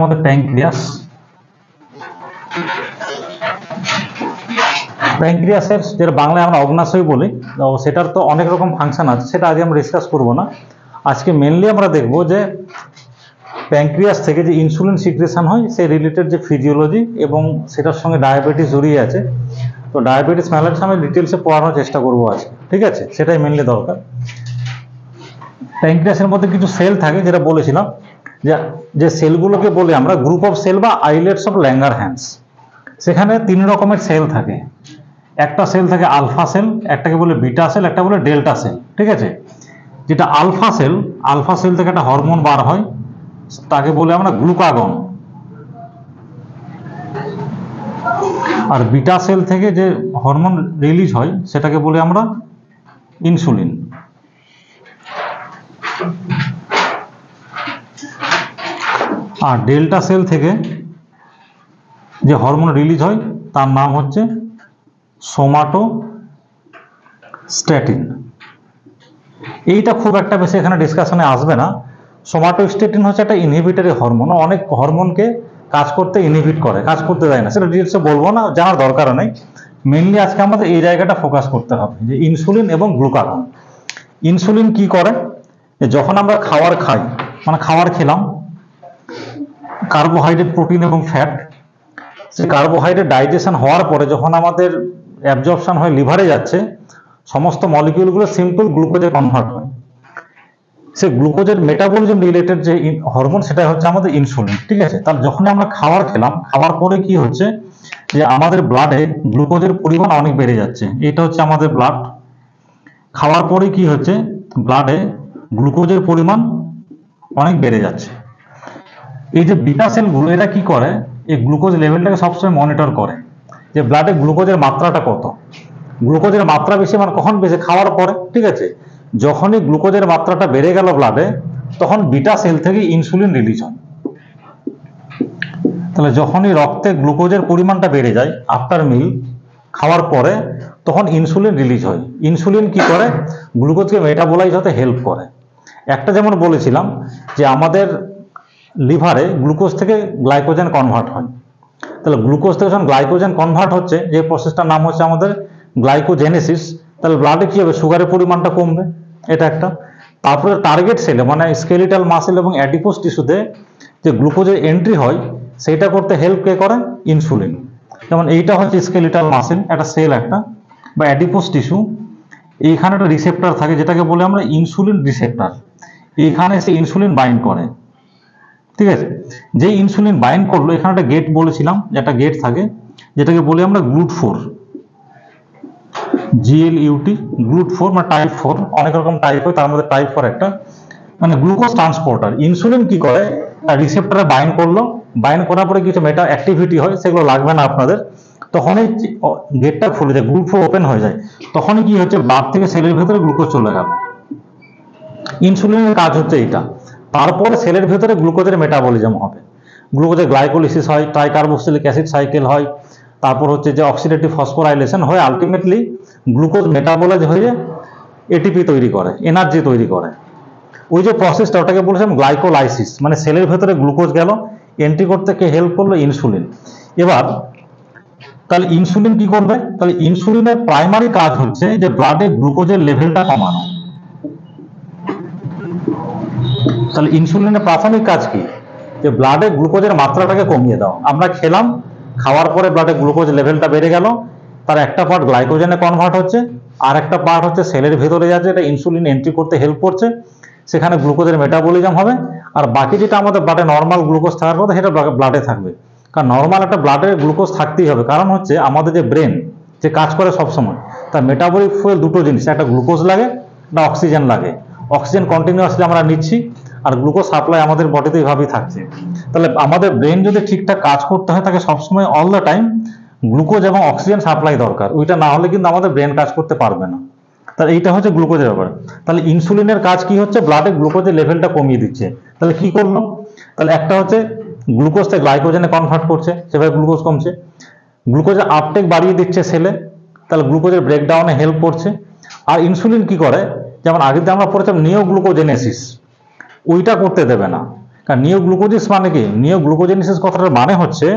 আমাদের প্যাঙ্ক্রিয়াসের যেটা বাংলায় আমরা অগ্নাশয় বলি, তো সেটার তো অনেক রকম ফাংশন আছে, সেটা আগে আমরা ডিসকাস করব না। আজকে মেনলি আমরা দেখব যে প্যাঙ্ক্রিয়াস থেকে যে ইনসুলিন সিক্রেশন হয় সেই রিলেটেড যে ফিজিওলজি এবং সেটার সঙ্গে ডায়াবেটিস জড়িয়ে আছে। তো ডায়াবেটিস মেলারিস আমি ডিটেলসে পড়ানোর চেষ্টা করবো আজকে, ঠিক আছে? সেটাই মেনলি দরকার। প্যাঙ্ক্রিয়াসের মধ্যে কিছু সেল থাকে, যেটা বলেছিলাম যে সেলগুলোকে বলে আমরা গ্রুপ অফ সেল বা আইলেটস অফ ল্যাঙ্গারহ্যান্স। সেখানে 3 রকমের সেল থাকে। একটা সেল থাকে আলফা সেল, একটাকে বলে বিটা সেল, একটা বলে ডেল্টা সেল, ঠিক আছে? যেটা আলফা সেল থেকে একটা হরমোন বার হয়, তাকে বলে আমরা গ্লুকাগন। আর বিটা সেল থেকে যে হরমোন রিলিজ হয় সেটাকে বলে আমরা ইনসুলিন। আর ডেল্টা সেল থেকে যে হরমোন রিলিজ হয় তার নাম হচ্ছে সোমাটোস্ট্যাটিন। এইটা খুব একটা বেশি এখানে ডিসকাশনে আসবে না। সোমাটোস্ট্যাটিন হচ্ছে একটা ইনহিবিটরি হরমোন, অনেক হরমোনকে কাজ করতে ইনহিবিট করে, কাজ করতে দেয় না। সেটা ডিটেলসে বলবো না, জানার দরকারও নেই। মেনলি আজকে আমাদের এই জায়গাটা ফোকাস করতে হবে যে ইনসুলিন এবং গ্লুকাগন। ইনসুলিন কি করে, যখন আমরা খাবার খাই, মানে খাবার খেলাম, কার্বোহাইড্রেট, প্রোটিন এবং ফ্যাট, সে কার্বোহাইড্রেট ডাইজেশন হওয়ার পরে যখন আমাদের অ্যাবজর্পশন হয় লিভারে যাচ্ছে, সমস্ত মলিকিউলগুলো সিম্পল গ্লুকোজে কনভার্ট হয়। সে গ্লুকোজের মেটাবলিজম রিলেটেড যে হরমোন, সেটা হচ্ছে আমাদের ইনসুলিন, ঠিক আছে? তাহলে যখন আমরা খাবার খেলাম, খাওয়ার পরে কি হচ্ছে যে আমাদের ব্লাডে গ্লুকোজের পরিমাণ অনেক বেড়ে যাচ্ছে। এটা হচ্ছে আমাদের ব্লাড। খাওয়ার পরে কি হচ্ছে, ব্লাডে গ্লুকোজের পরিমাণ অনেক বেড়ে যাচ্ছে। এই যে বিটা সেলগুলো, এরা কি করে, এই গ্লুকোজ লেভেলটাকে সবসময় মনিটর করে যে ব্লাডে গ্লুকোজের মাত্রাটা কত। গ্লুকোজের মাত্রা বেশি মানে কখন বেশি, খাওয়ার পরে, ঠিক আছে? যখনই গ্লুকোজের মাত্রাটা বেড়ে গেল ব্লাডে, তখন বিটা সেল থেকে ইনসুলিন রিলিজ হয়। তাহলে যখনই রক্তে গ্লুকোজের পরিমাণটা বেড়ে যায় আফটার মিল, খাওয়ার পরে, তখন ইনসুলিন রিলিজ হয়। ইনসুলিন কি করে, গ্লুকোজকে মেটাবোলাইজ হতে হেল্প করে। একটা যেমন বলেছিলাম যে আমাদের লিভারে গ্লুকোজ থেকে গ্লাইকোজেন কনভার্ট হয়। তাহলে গ্লুকোজ থেকে যখন গ্লাইকোজেন কনভার্ট হচ্ছে, যে প্রসেসটার নাম হচ্ছে আমাদের গ্লাইকোজেনেসিস, তাহলে ব্লাডে কি হবে, সুগারের পরিমাণটা কমবে, এটা একটা। তারপরে টার্গেট সেলে মানে স্কেলিটাল মাসেল এবং অ্যাডিপোস টিস্যুতে যে গ্লুকোজের এন্ট্রি হয়, সেটা করতে হেল্প কে করে, ইনসুলিন। যেমন এইটা হচ্ছে স্কেলিটাল মাসেল, একটা সেল একটা, বা অ্যাডিপোস টিস্যু। এইখানে একটা রিসেপ্টর থাকে যেটাকে বলে আমরা ইনসুলিন রিসেপ্টর। এইখানে সে ইনসুলিন বাইন্ড করে, ঠিক আছে? যে ইনসুলিন বাইন্ড করলো, এখানে একটা গেট বলেছিলাম, একটা গেট থাকে যেটাকে বলি আমরা GLUT4, GLUT, GLUT4 মানে টাইপ 4। অনেক রকম টাইপ হয়, তার মধ্যে টাইপ 4 একটা, মানে গ্লুকোজ ট্রান্সপোর্টার। ইনসুলিন কি করে, রিসেপ্টরে বাইন্ড করলো, বাইন্ড করার পরে কিছু মেটা অ্যাক্টিভিটি হয়, সেগুলো লাগবে না আপনাদের। তখনই গেটটা খুলে যায়, GLUT4 ওপেন হয়ে যায়, তখনই কি হচ্ছে, ব্লাড থেকে সেলের ভেতরে গ্লুকোজ চলে গেল। ইনসুলিনের কাজ হচ্ছে এইটা। তারপরে সেলের ভেতরে গ্লুকোজের মেটাবলিজম হবে, গ্লুকোজের গ্লাইকোলিসিস হয়, ট্রাইকার্বক্সিলিক অ্যাসিড সাইকেল হয়, তারপর হচ্ছে যে অক্সিডেটিভ ফসফোরাইলেশন হয়ে আলটিমেটলি গ্লুকোজ মেটাবলাইজ হয়ে এটিপি তৈরি করে, এনার্জি তৈরি করে। ওই যে প্রসেসটা, ওটাকে বলেছিলাম গ্লাইকোলাইসিস, মানে সেলের ভেতরে গ্লুকোজ গেল, এন্ট্রি করতে কে হেল্প করলো, ইনসুলিন। এবার তাহলে ইনসুলিন কি করবে, তাহলে ইনসুলিনের প্রাইমারি কাজ হচ্ছে যে ব্লাডে গ্লুকোজের লেভেলটা কমানো। তাহলে ইনসুলিনের প্রাথমিক কাজ কি, যে ব্লাডে গ্লুকোজের মাত্রাটাকে কমিয়ে দাও। আমরা খেলাম, খাওয়ার পরে ব্লাডে গ্লুকোজ লেভেলটা বেড়ে গেল, তার একটা পার্ট গ্লাইকোজেনে কনভার্ট হচ্ছে, আর একটা পার্ট হচ্ছে সেলের ভেতরে যাচ্ছে, এটা ইনসুলিন এন্ট্রি করতে হেল্প করছে, সেখানে গ্লুকোজের মেটাবলিজম হবে। আর বাকি যেটা আমাদের ব্লাডে নর্মাল গ্লুকোজ থাকার কথা, সেটা ব্লাডে থাকবে। কারণ নর্মাল একটা ব্লাডে গ্লুকোজ থাকতেই হবে, কারণ হচ্ছে আমাদের যে ব্রেন যে কাজ করে সবসময়, তার মেটাবলিক ফুয়েল দুটো জিনিস, একটা গ্লুকোজ লাগে, একটা অক্সিজেন লাগে। অক্সিজেন কন্টিনিউয়াসলি আমরা নিচ্ছি, আর গ্লুকোজ সাপ্লাই আমাদের বডিতে এইভাবেই থাকছে। তাহলে আমাদের ব্রেন যদি ঠিকঠাক কাজ করতে হয়, তাকে সবসময় অল দ্য টাইম গ্লুকোজ এবং অক্সিজেন সাপ্লাই দরকার। ওইটা না হলে কিন্তু আমাদের ব্রেন কাজ করতে পারবে না। তাহলে এইটা হচ্ছে গ্লুকোজের ব্যাপার। তাহলে ইনসুলিনের কাজ কি হচ্ছে, ব্লাডে গ্লুকোজের লেভেলটা কমিয়ে দিচ্ছে। তাহলে কি করলো, তাহলে একটা হচ্ছে গ্লুকোজ থেকে গ্লাইকোজেনে কনভার্ট করছে, সেভাবে গ্লুকোজ কমছে। গ্লুকোজের আপটেক বাড়িয়ে দিচ্ছে সেলে, তাহলে গ্লুকোজের ব্রেকডাউনে হেল্প করছে। আর ইনসুলিন কি করে, যেমন আগে আমরা পড়েছিলাম নিওগ্লুকোজেনেসিস, ওইটা করতে দেবে না। কারণ নিওগ্লুকোজিস মানে কি, নিওগ্লুকোজেনেসিস কথাটার মানে হচ্ছে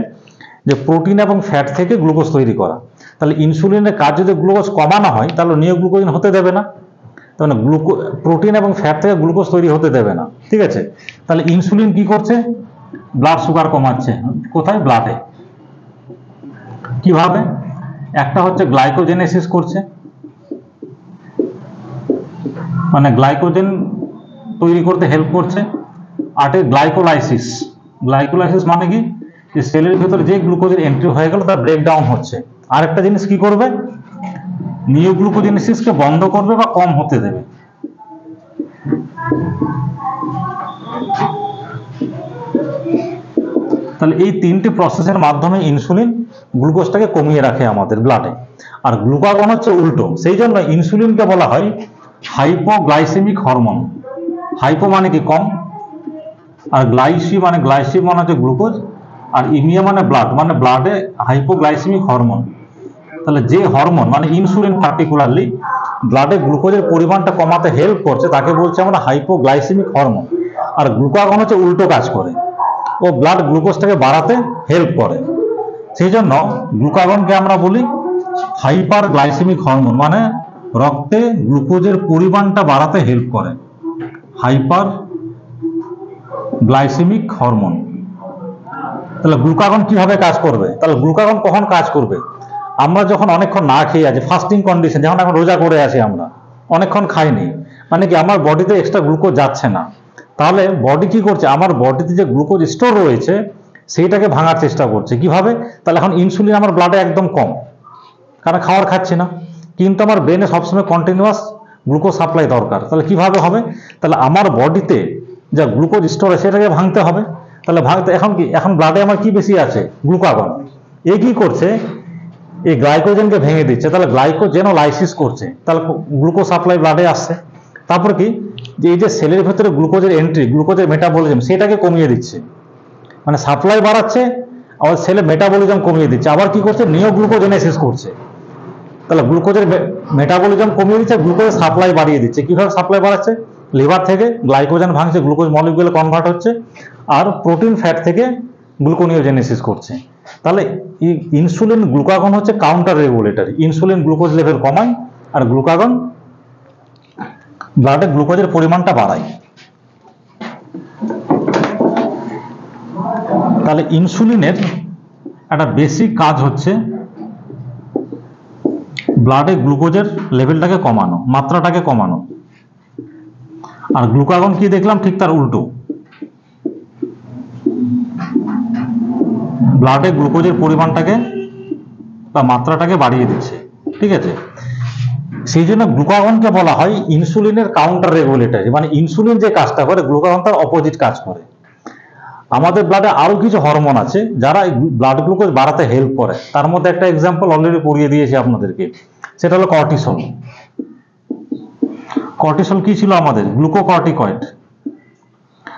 যে প্রোটিন এবং ফ্যাট থেকে গ্লুকোজ তৈরি করা। তাহলে ইনসুলিনের কাজ যদি গ্লুকোজ কমানো হয় তাহলে নিওগ্লুকোজিন হতে দেবে না, তার মানে প্রোটিন এবং ফ্যাট থেকে গ্লুকোজ তৈরি হতে দেবে না, ঠিক আছে। তাহলে ইনসুলিন কি করছে, ব্লাড সুগার কমাচ্ছে। কোথায়? ব্লাডে। কিভাবে? একটা হচ্ছে গ্লাইকোজেনেসিস করছে, মানে গ্লাইকোজেন তৈরি করতে হেল্প করছে। আর গ্লাইকোলাইসিস, গ্লাইকোলাইসিস মানে কি, যে সেলের ভেতরে যে গ্লুকোজের এন্ট্রি হয়ে গেল তার ব্রেকডাউন হচ্ছে। আরেকটা জিনিস কি করবে, নিওগ্লুকোজেনেসিসকে বন্ধ করবে বা কম হতে দেবে। তাহলে এই তিনটি প্রসেসের মাধ্যমে ইনসুলিন গ্লুকোজটাকে কমিয়ে রাখে আমাদের ব্লাডে। আর গ্লুকাগন হচ্ছে উল্টো, সেই জন্য ইনসুলিনকে বলা হয় হাইপোগ্লাইসেমিক হরমোন। হাইপো মানে কি কম, আর গ্লাইসি মানে হচ্ছে গ্লুকোজ, আর ইমিয়া মানে ব্লাড, মানে ব্লাডে হাইপোগ্লাইসেমিক হরমোন। তাহলে যে হরমোন মানে ইনসুলিন পার্টিকুলারলি ব্লাডে গ্লুকোজের পরিমাণটা কমাতে হেল্প করছে তাকে বলছে আমরা হাইপোগ্লাইসেমিক হরমোন। আর গ্লুকাগন হচ্ছে উল্টো কাজ করে, ও ব্লাড গ্লুকোজটাকে বাড়াতে হেল্প করে। সেই জন্য গ্লুকাগনকে আমরা বলি হাইপার গ্লাইসেমিক হরমোন, মানে রক্তে গ্লুকোজের পরিমাণটা বাড়াতে হেল্প করে, হাইপার গ্লাইসেমিক হরমোন। তাহলে গ্লুকাগন কিভাবে কাজ করবে? তাহলে গ্লুকাগন কখন কাজ করবে? আমরা যখন অনেকক্ষণ না খেয়ে আছি, ফাস্টিং কন্ডিশন, যেমন এখন রোজা করে আছি, আমরা অনেকক্ষণ খাইনি, মানে কি আমার বডিতে এক্সট্রা গ্লুকোজ যাচ্ছে না। তাহলে বডি কি করছে, আমার বডিতে যে গ্লুকোজ স্টোর রয়েছে সেইটাকে ভাঙার চেষ্টা করছে। কিভাবে? তাহলে এখন ইনসুলিন আমার ব্লাডে একদম কম, কারণ খাবার খাচ্ছি না, কিন্তু আমার ব্রেনে সবসময় কন্টিনিউয়াস গ্লুকোজ সাপ্লাই দরকার। তাহলে কিভাবে হবে? তাহলে আমার বডিতে যা গ্লুকোজ স্টোর আছে সেটাকে ভাঙতে হবে। তাহলে ভাঙতে এখন কি, এখন ব্লাডে আমার কি বেশি আছে? গ্লুকাগন। এ কি করছে, এই গ্লাইকোজেনকে ভেঙে দিচ্ছে, তাহলে গ্লাইকোজেনোলাইসিস করছে, তাহলে গ্লুকোজ সাপ্লাই ব্লাডে আসছে। তারপর কি, যে এই যে সেলের ভেতরে গ্লুকোজের এন্ট্রি, গ্লুকোজের মেটাবলিজম সেটাকে কমিয়ে দিচ্ছে, মানে সাপ্লাই বাড়াচ্ছে, আবার সেলে মেটাবলিজম কমিয়ে দিচ্ছে। আবার কি করছে, নিওগ্লুকোজেনেসিস করছে, তাহলে গ্লুকোজের মেটাবলিজম কমিয়ে দিচ্ছে, গ্লুকোজের সাপ্লাই বাড়িয়ে দিচ্ছে। কিভাবে সাপ্লাই বাড়াচ্ছে? লিভার থেকে গ্লাইকোজেন ভাঙছে, গ্লুকোজ মলিকিউলে কনভার্ট হচ্ছে, আর প্রোটিন ফ্যাট থেকে গ্লুকোনিওজেনেসিস করছে। তাহলে ইনসুলিন গ্লুকাগন হচ্ছে counter regulator, insulin glucose level কমায় আর গ্লুকাগন ব্লাডে গ্লুকোজের পরিমাণটা বাড়ায়। তাহলে ইনসুলিনের একটা বেসিক কাজ হচ্ছে ব্লাডে গ্লুকোজের লেভেলটাকে কমানো, মাত্রাটাকে কমানো। আর গ্লুকাগন কি দেখলাম, ঠিক তার উল্টো, ব্লাডে গ্লুকোজের পরিমাণটাকে বা মাত্রাটাকে বাড়িয়ে দিচ্ছে, ঠিক আছে। সেই জন্য গ্লুকাগনকে বলা হয় ইনসুলিনের কাউন্টার রেগুলেটর, মানে ইনসুলিন যে কাজটা করে গ্লুকাগন তার অপোজিট কাজ করে। আমাদের ব্লাডে আরো কিছু হরমোন আছে যারা ব্লাড গ্লুকোজ বাড়াতে হেল্প করে, তার মধ্যে একটা এক্সাম্পল অলরেডি পড়িয়ে দিয়েছি আপনাদেরকে, সেটা হলো কর্টিসল। কর্টিসল কি ছিল আমাদের? গ্লুকোকর্টিকয়েড।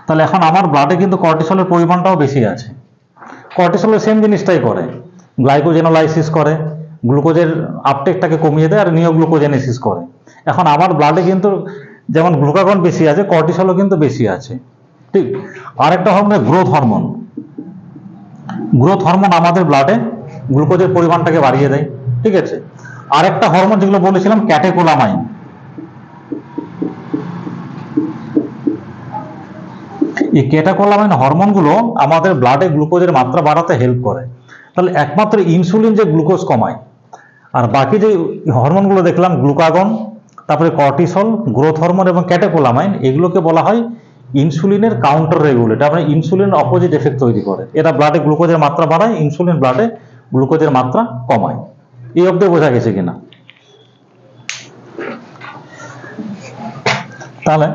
তাহলে এখন আমার ব্লাডে কিন্তু কর্টিসলের পরিমাণটাও বেশি আছে। কর্টিসলের সেম জিনিসটাই করে, গ্লাইকোজেনোলাইসিস করে, গ্লুকোজের আপটেকটাকে কমিয়ে দেয়, আর নিওগ্লুকোজেনেসিস করে। এখন আমার ব্লাডে কিন্তু যেমন গ্লুকাগন বেশি আছে, কর্টিসলও কিন্তু বেশি আছে, ঠিক। আরেকটা hormone growth hormone. Growth hormone আমাদের ব্লাডে গ্লুকোজের পরিমাণটাকে বাড়িয়ে দেয়, ঠিক আছে। আরেকটা হরমোন যেগুলো বলেছিলাম ক্যাটেকোলামাইন, এই ক্যাটেকোলামাইন হরমোনগুলো আমাদের ব্লাডে গ্লুকোজের মাত্রা বাড়াতে হেল্প করে। তাহলে একমাত্র ইনসুলিন যে গ্লুকোজ কমায়, আর বাকি যে হরমোনগুলো দেখলাম গ্লুকাগন, তারপরে কর্টিসল, গ্রোথ হরমোন এবং ক্যাটেকোলামাইন, এগুলোকে বলা হয় ইনসুলিনের কাউন্টার রেগুলেটর, মানে ইনসুলিন অপোজিট এফেক্ট তৈরি করে। এরা ব্লাডে গ্লুকোজের মাত্রা বাড়ায়, ইনসুলিন ব্লাডে গ্লুকোজের মাত্রা কমায়। এই অবধি বোঝা গেছে কিনা? তাহলে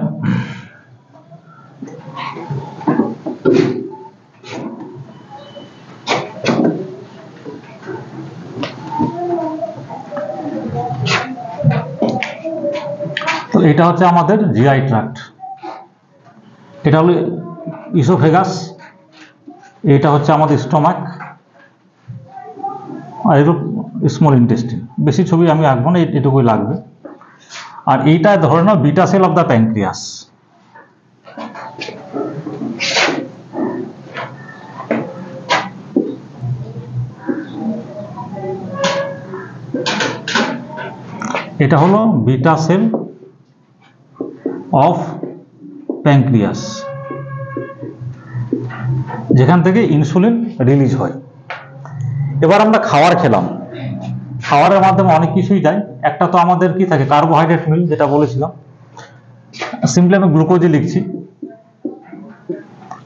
এটা হচ্ছে আমাদের জিআই ট্র্যাক্ট, এটা হলো ইসোফেগাস, এটা হচ্ছে আমাদের স্টমাক, আর এরূপ স্মল ইন্টেস্টিন। বেশি ছবি আমি আঁকবো না, এটুকুই লাগবে। আর এইটা ধরে নাও beta cell of the pancreas. এটা হলো বিটা সেল অফ প্যানক্রিয়াস, যেখান থেকে ইনসুলিন রিলিজ হয়। এবার আমরা খাবার খেলাম, খাবারের মাধ্যমে অনেক কিছুই যায়। একটা তো আমাদের কি থাকে, কার্বোহাইড্রেট মিল, যেটা বলেছিলাম, সিম্পলি আমি গ্লুকোজই লিখছি।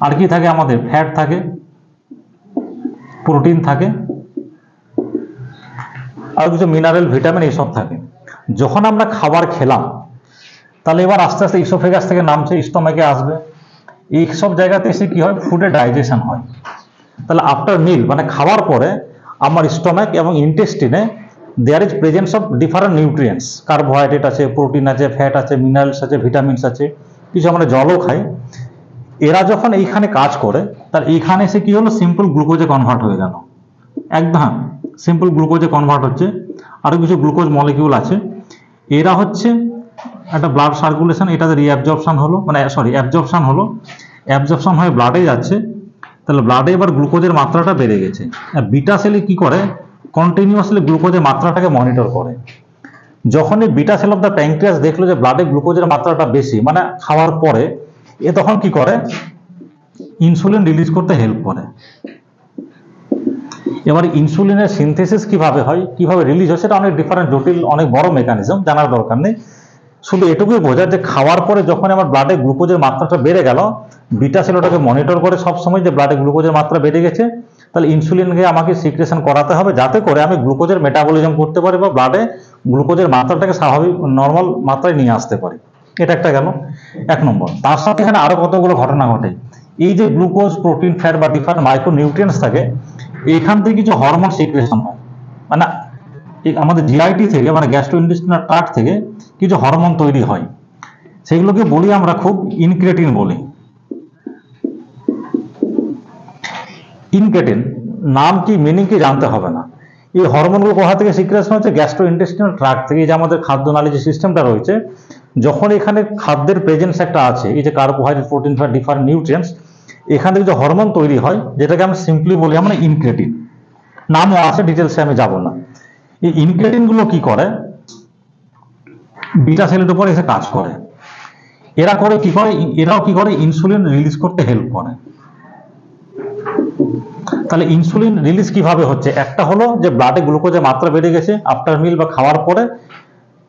আর কি থাকে আমাদের, ফ্যাট থাকে, প্রোটিন থাকে, আর কিছু মিনারেল, ভিটামিন এইসব থাকে। যখন আমরা খাবার খেলাম, তাহলে এবার আস্তে আস্তে ইসোফেগাস থেকে নামছে, স্টমাকে আসবে, এই সব জায়গাতে এসে কি হয়, ফুডের ডাইজেশন হয়। তাহলে আফটার মিল মানে খাওয়ার পরে আমার স্টমাক এবং ইন্টেস্টিনে there is presence of different nutrients, carbohydrate আছে, প্রোটিন আছে, ফ্যাট আছে, মিনারেলস আছে, ভিটামিনস আছে, কিছু আমরা জলও খাই। এরা যখন এইখানে কাজ করে, তার এইখানে এসে কি হলো, সিম্পল গ্লুকোজে কনভার্ট হয়ে গেল। একদম সিম্পল গ্লুকোজে কনভার্ট হচ্ছে। আরো কিছু গ্লুকোজ মলিকিউল আছে, এরা হচ্ছে একটা ব্লাড সার্কুলেশন, এটাতে রিঅ্যাবজর্পশন হলো, মানে সরি অ্যাবজর্পশন হলো, অ্যাবজর্পশন হয়ে ব্লাডে যাচ্ছে। তাহলে ব্লাডে এবার গ্লুকোজের মাত্রাটা বেড়ে গেছে। আর বিটা সেলে কি করে, কন্টিনিউয়াসলি গ্লুকোজের মাত্রাটাকে মনিটর করে। যখন এই beta cell of the pancreas দেখলো যে ব্লাডে গ্লুকোজের মাত্রাটা বেশি, মানে খাওয়ার পরে, এ তখন কি করে, ইনসুলিন রিলিজ করতে হেল্প করে। এবার ইনসুলিনের সিনথেসিস কিভাবে হয়, কিভাবে রিলিজ হয়, সেটা অনেক ডিফারেন্ট, জটিল, অনেক বড় মেকানিজম, জানার দরকার নেই। শুধু এটুকুই বোঝা যে খাওয়ার পরে যখন আমার ব্লাডে গ্লুকোজের মাত্রাটা বেড়ে গেল, বিটা সেল ওটাকে মনিটর করে সবসময় যে ব্লাডে গ্লুকোজের মাত্রা বেড়ে গেছে, তাহলে ইনসুলিনকে আমাকে সিক্রেশন করাতে হবে, যাতে করে আমি গ্লুকোজের মেটাবলিজম করতে পারি বা ব্লাডে গ্লুকোজের মাত্রাটাকে স্বাভাবিক নর্মাল মাত্রায় নিয়ে আসতে পারি। এটা একটা গেল এক নম্বর। তার সাথে এখানে আরো কতগুলো ঘটনা ঘটে। এই যে গ্লুকোজ, প্রোটিন, ফ্যাট বা ডিফারেন্ট মাইক্রো নিউট্রিয়েন্টস থাকে, এখান থেকে কিছু হরমোন সিক্রেশন হয়, মানে আমাদের জিআইটি থেকে, মানে গ্যাস্ট্রোইন্টেস্টিনাল ট্র্যাক্ট থেকে কিছু হরমোন তৈরি হয়। সেগুলোকে বলি আমরা খুব ইনক্রেটিন বলি। ইনক্রেটিন নাম কি, মিনিং কি জানতে হবে না। এই হরমোনগুলো কোথা থেকে সিক্রেশন হচ্ছে, গ্যাস্ট্রোইন্টেস্টিনাল ট্র্যাক্ট থেকে। এই যে আমাদের খাদ্যনালী যে সিস্টেমটা রয়েছে, যখন এখানে খাদ্যের প্রেজেন্স একটা আছে, এই যে carbohydrate, protein, fat, different nutrients, এখান থেকে যে হরমোন তৈরি হয়, যেটাকে আমরা সিম্পলি বলি আমরা ইনক্রেটিন। নামও আছে, ডিটেলসে আমি যাব না। এই ইনক্রেটিন গুলো কি করে, বিটা সেলের উপর এসে কাজ করে। এরা করে কি করে, এরাও কি করে, ইনসুলিন রিলিজ করতে হেল্প করে। তাহলে ইনসুলিন রিলিজ কিভাবে হচ্ছে, একটা হলো যে ব্লাডে গ্লুকোজের মাত্রা বেড়ে গেছে, আফটার মিল বা খাওয়ার পরে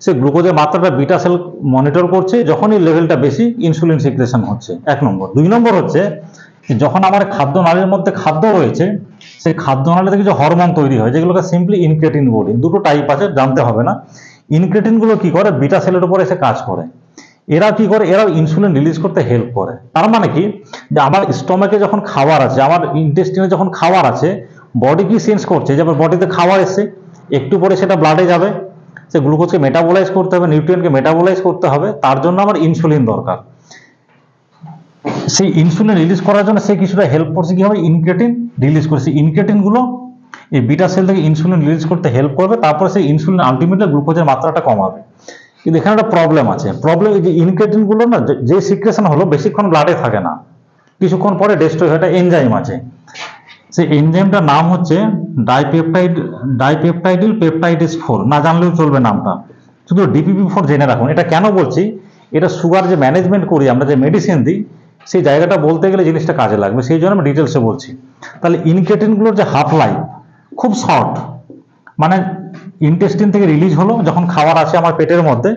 সে গ্লুকোজের মাত্রাটা বিটা সেল মনিটর করছে, যখনই লেভেলটা বেশি ইনসুলিন সিক্রেশন হচ্ছে, এক নম্বর। দুই নম্বর হচ্ছে যখন আমার খাদ্য নালীর মধ্যে খাদ্য রয়েছে, সেই খাদ্য নালী থেকে যে হরমোন তৈরি হয়, যেগুলোকে সিম্পলি ইনক্রেটিন বলি। দুটো টাইপ আছে, জানতে হবে না। ইনক্রেটিন গুলো কি করে, বিটা সেলের উপর এসে কাজ করে। এরা কি করে, এরাও ইনসুলিন রিলিজ করতে হেল্প করে। তার মানে কি, যে আমার স্টমাকে যখন খাবার আছে, আমার ইন্টেস্টিনে যখন খাবার আছে, বডি কি সেন্স করছে যে আমার বডিতে খাবার এসছে, একটু পরে সেটা ব্লাডে যাবে, সে গ্লুকোজকে মেটাবোলাইজ করতে হবে, নিউট্রিয়েন্টকে মেটাবোলাইজ করতে হবে, তার জন্য আমার ইনসুলিন দরকার। সেই ইনসুলিন রিলিজ করার জন্য সে কিছুটা হেল্প করছে, কি হবে, ইনক্রেটিন রিলিজ করছে। ইনক্রেটিন গুলো এই বিটা সেল থেকে ইনসুলিন রিলিজ করতে হেল্প করবে, তারপরে সেই ইনসুলিন আলটিমেটলি গ্লুকোজের মাত্রাটা কমাবে। কিন্তু এখানে একটা প্রবলেম আছে। প্রবলেম এই যে ইনক্রেটিন গুলো না, যে সিক্রেশন হলো, বেশিক্ষণ ব্লাডে থাকে না, কিছুক্ষণ পরে ডেস্ট্রয় হয়। একটা এনজাইম আছে, সেই এনজাইমটার নাম হচ্ছে ডাইপেপটাইডিল পেপটাইডিস 4। না জানলেও চলবে নামটা, শুধু DPP-4 জেনে রাখুন। এটা কেন বলছি, এটা সুগার যে ম্যানেজমেন্ট করি আমরা, যে মেডিসিন দিই, সেই জায়গাটা বলতে গেলে জিনিসটা কাজে লাগবে, সেই জন্য আমি ডিটেলসে বলছি। তাহলে ইনক্রেটিনগুলোর যে হাফ লাইফ খুব শর্ট, মানে ইন্টেস্টিন থেকে রিলিজ হলো যখন খাবার আছে আমার পেটের মধ্যে,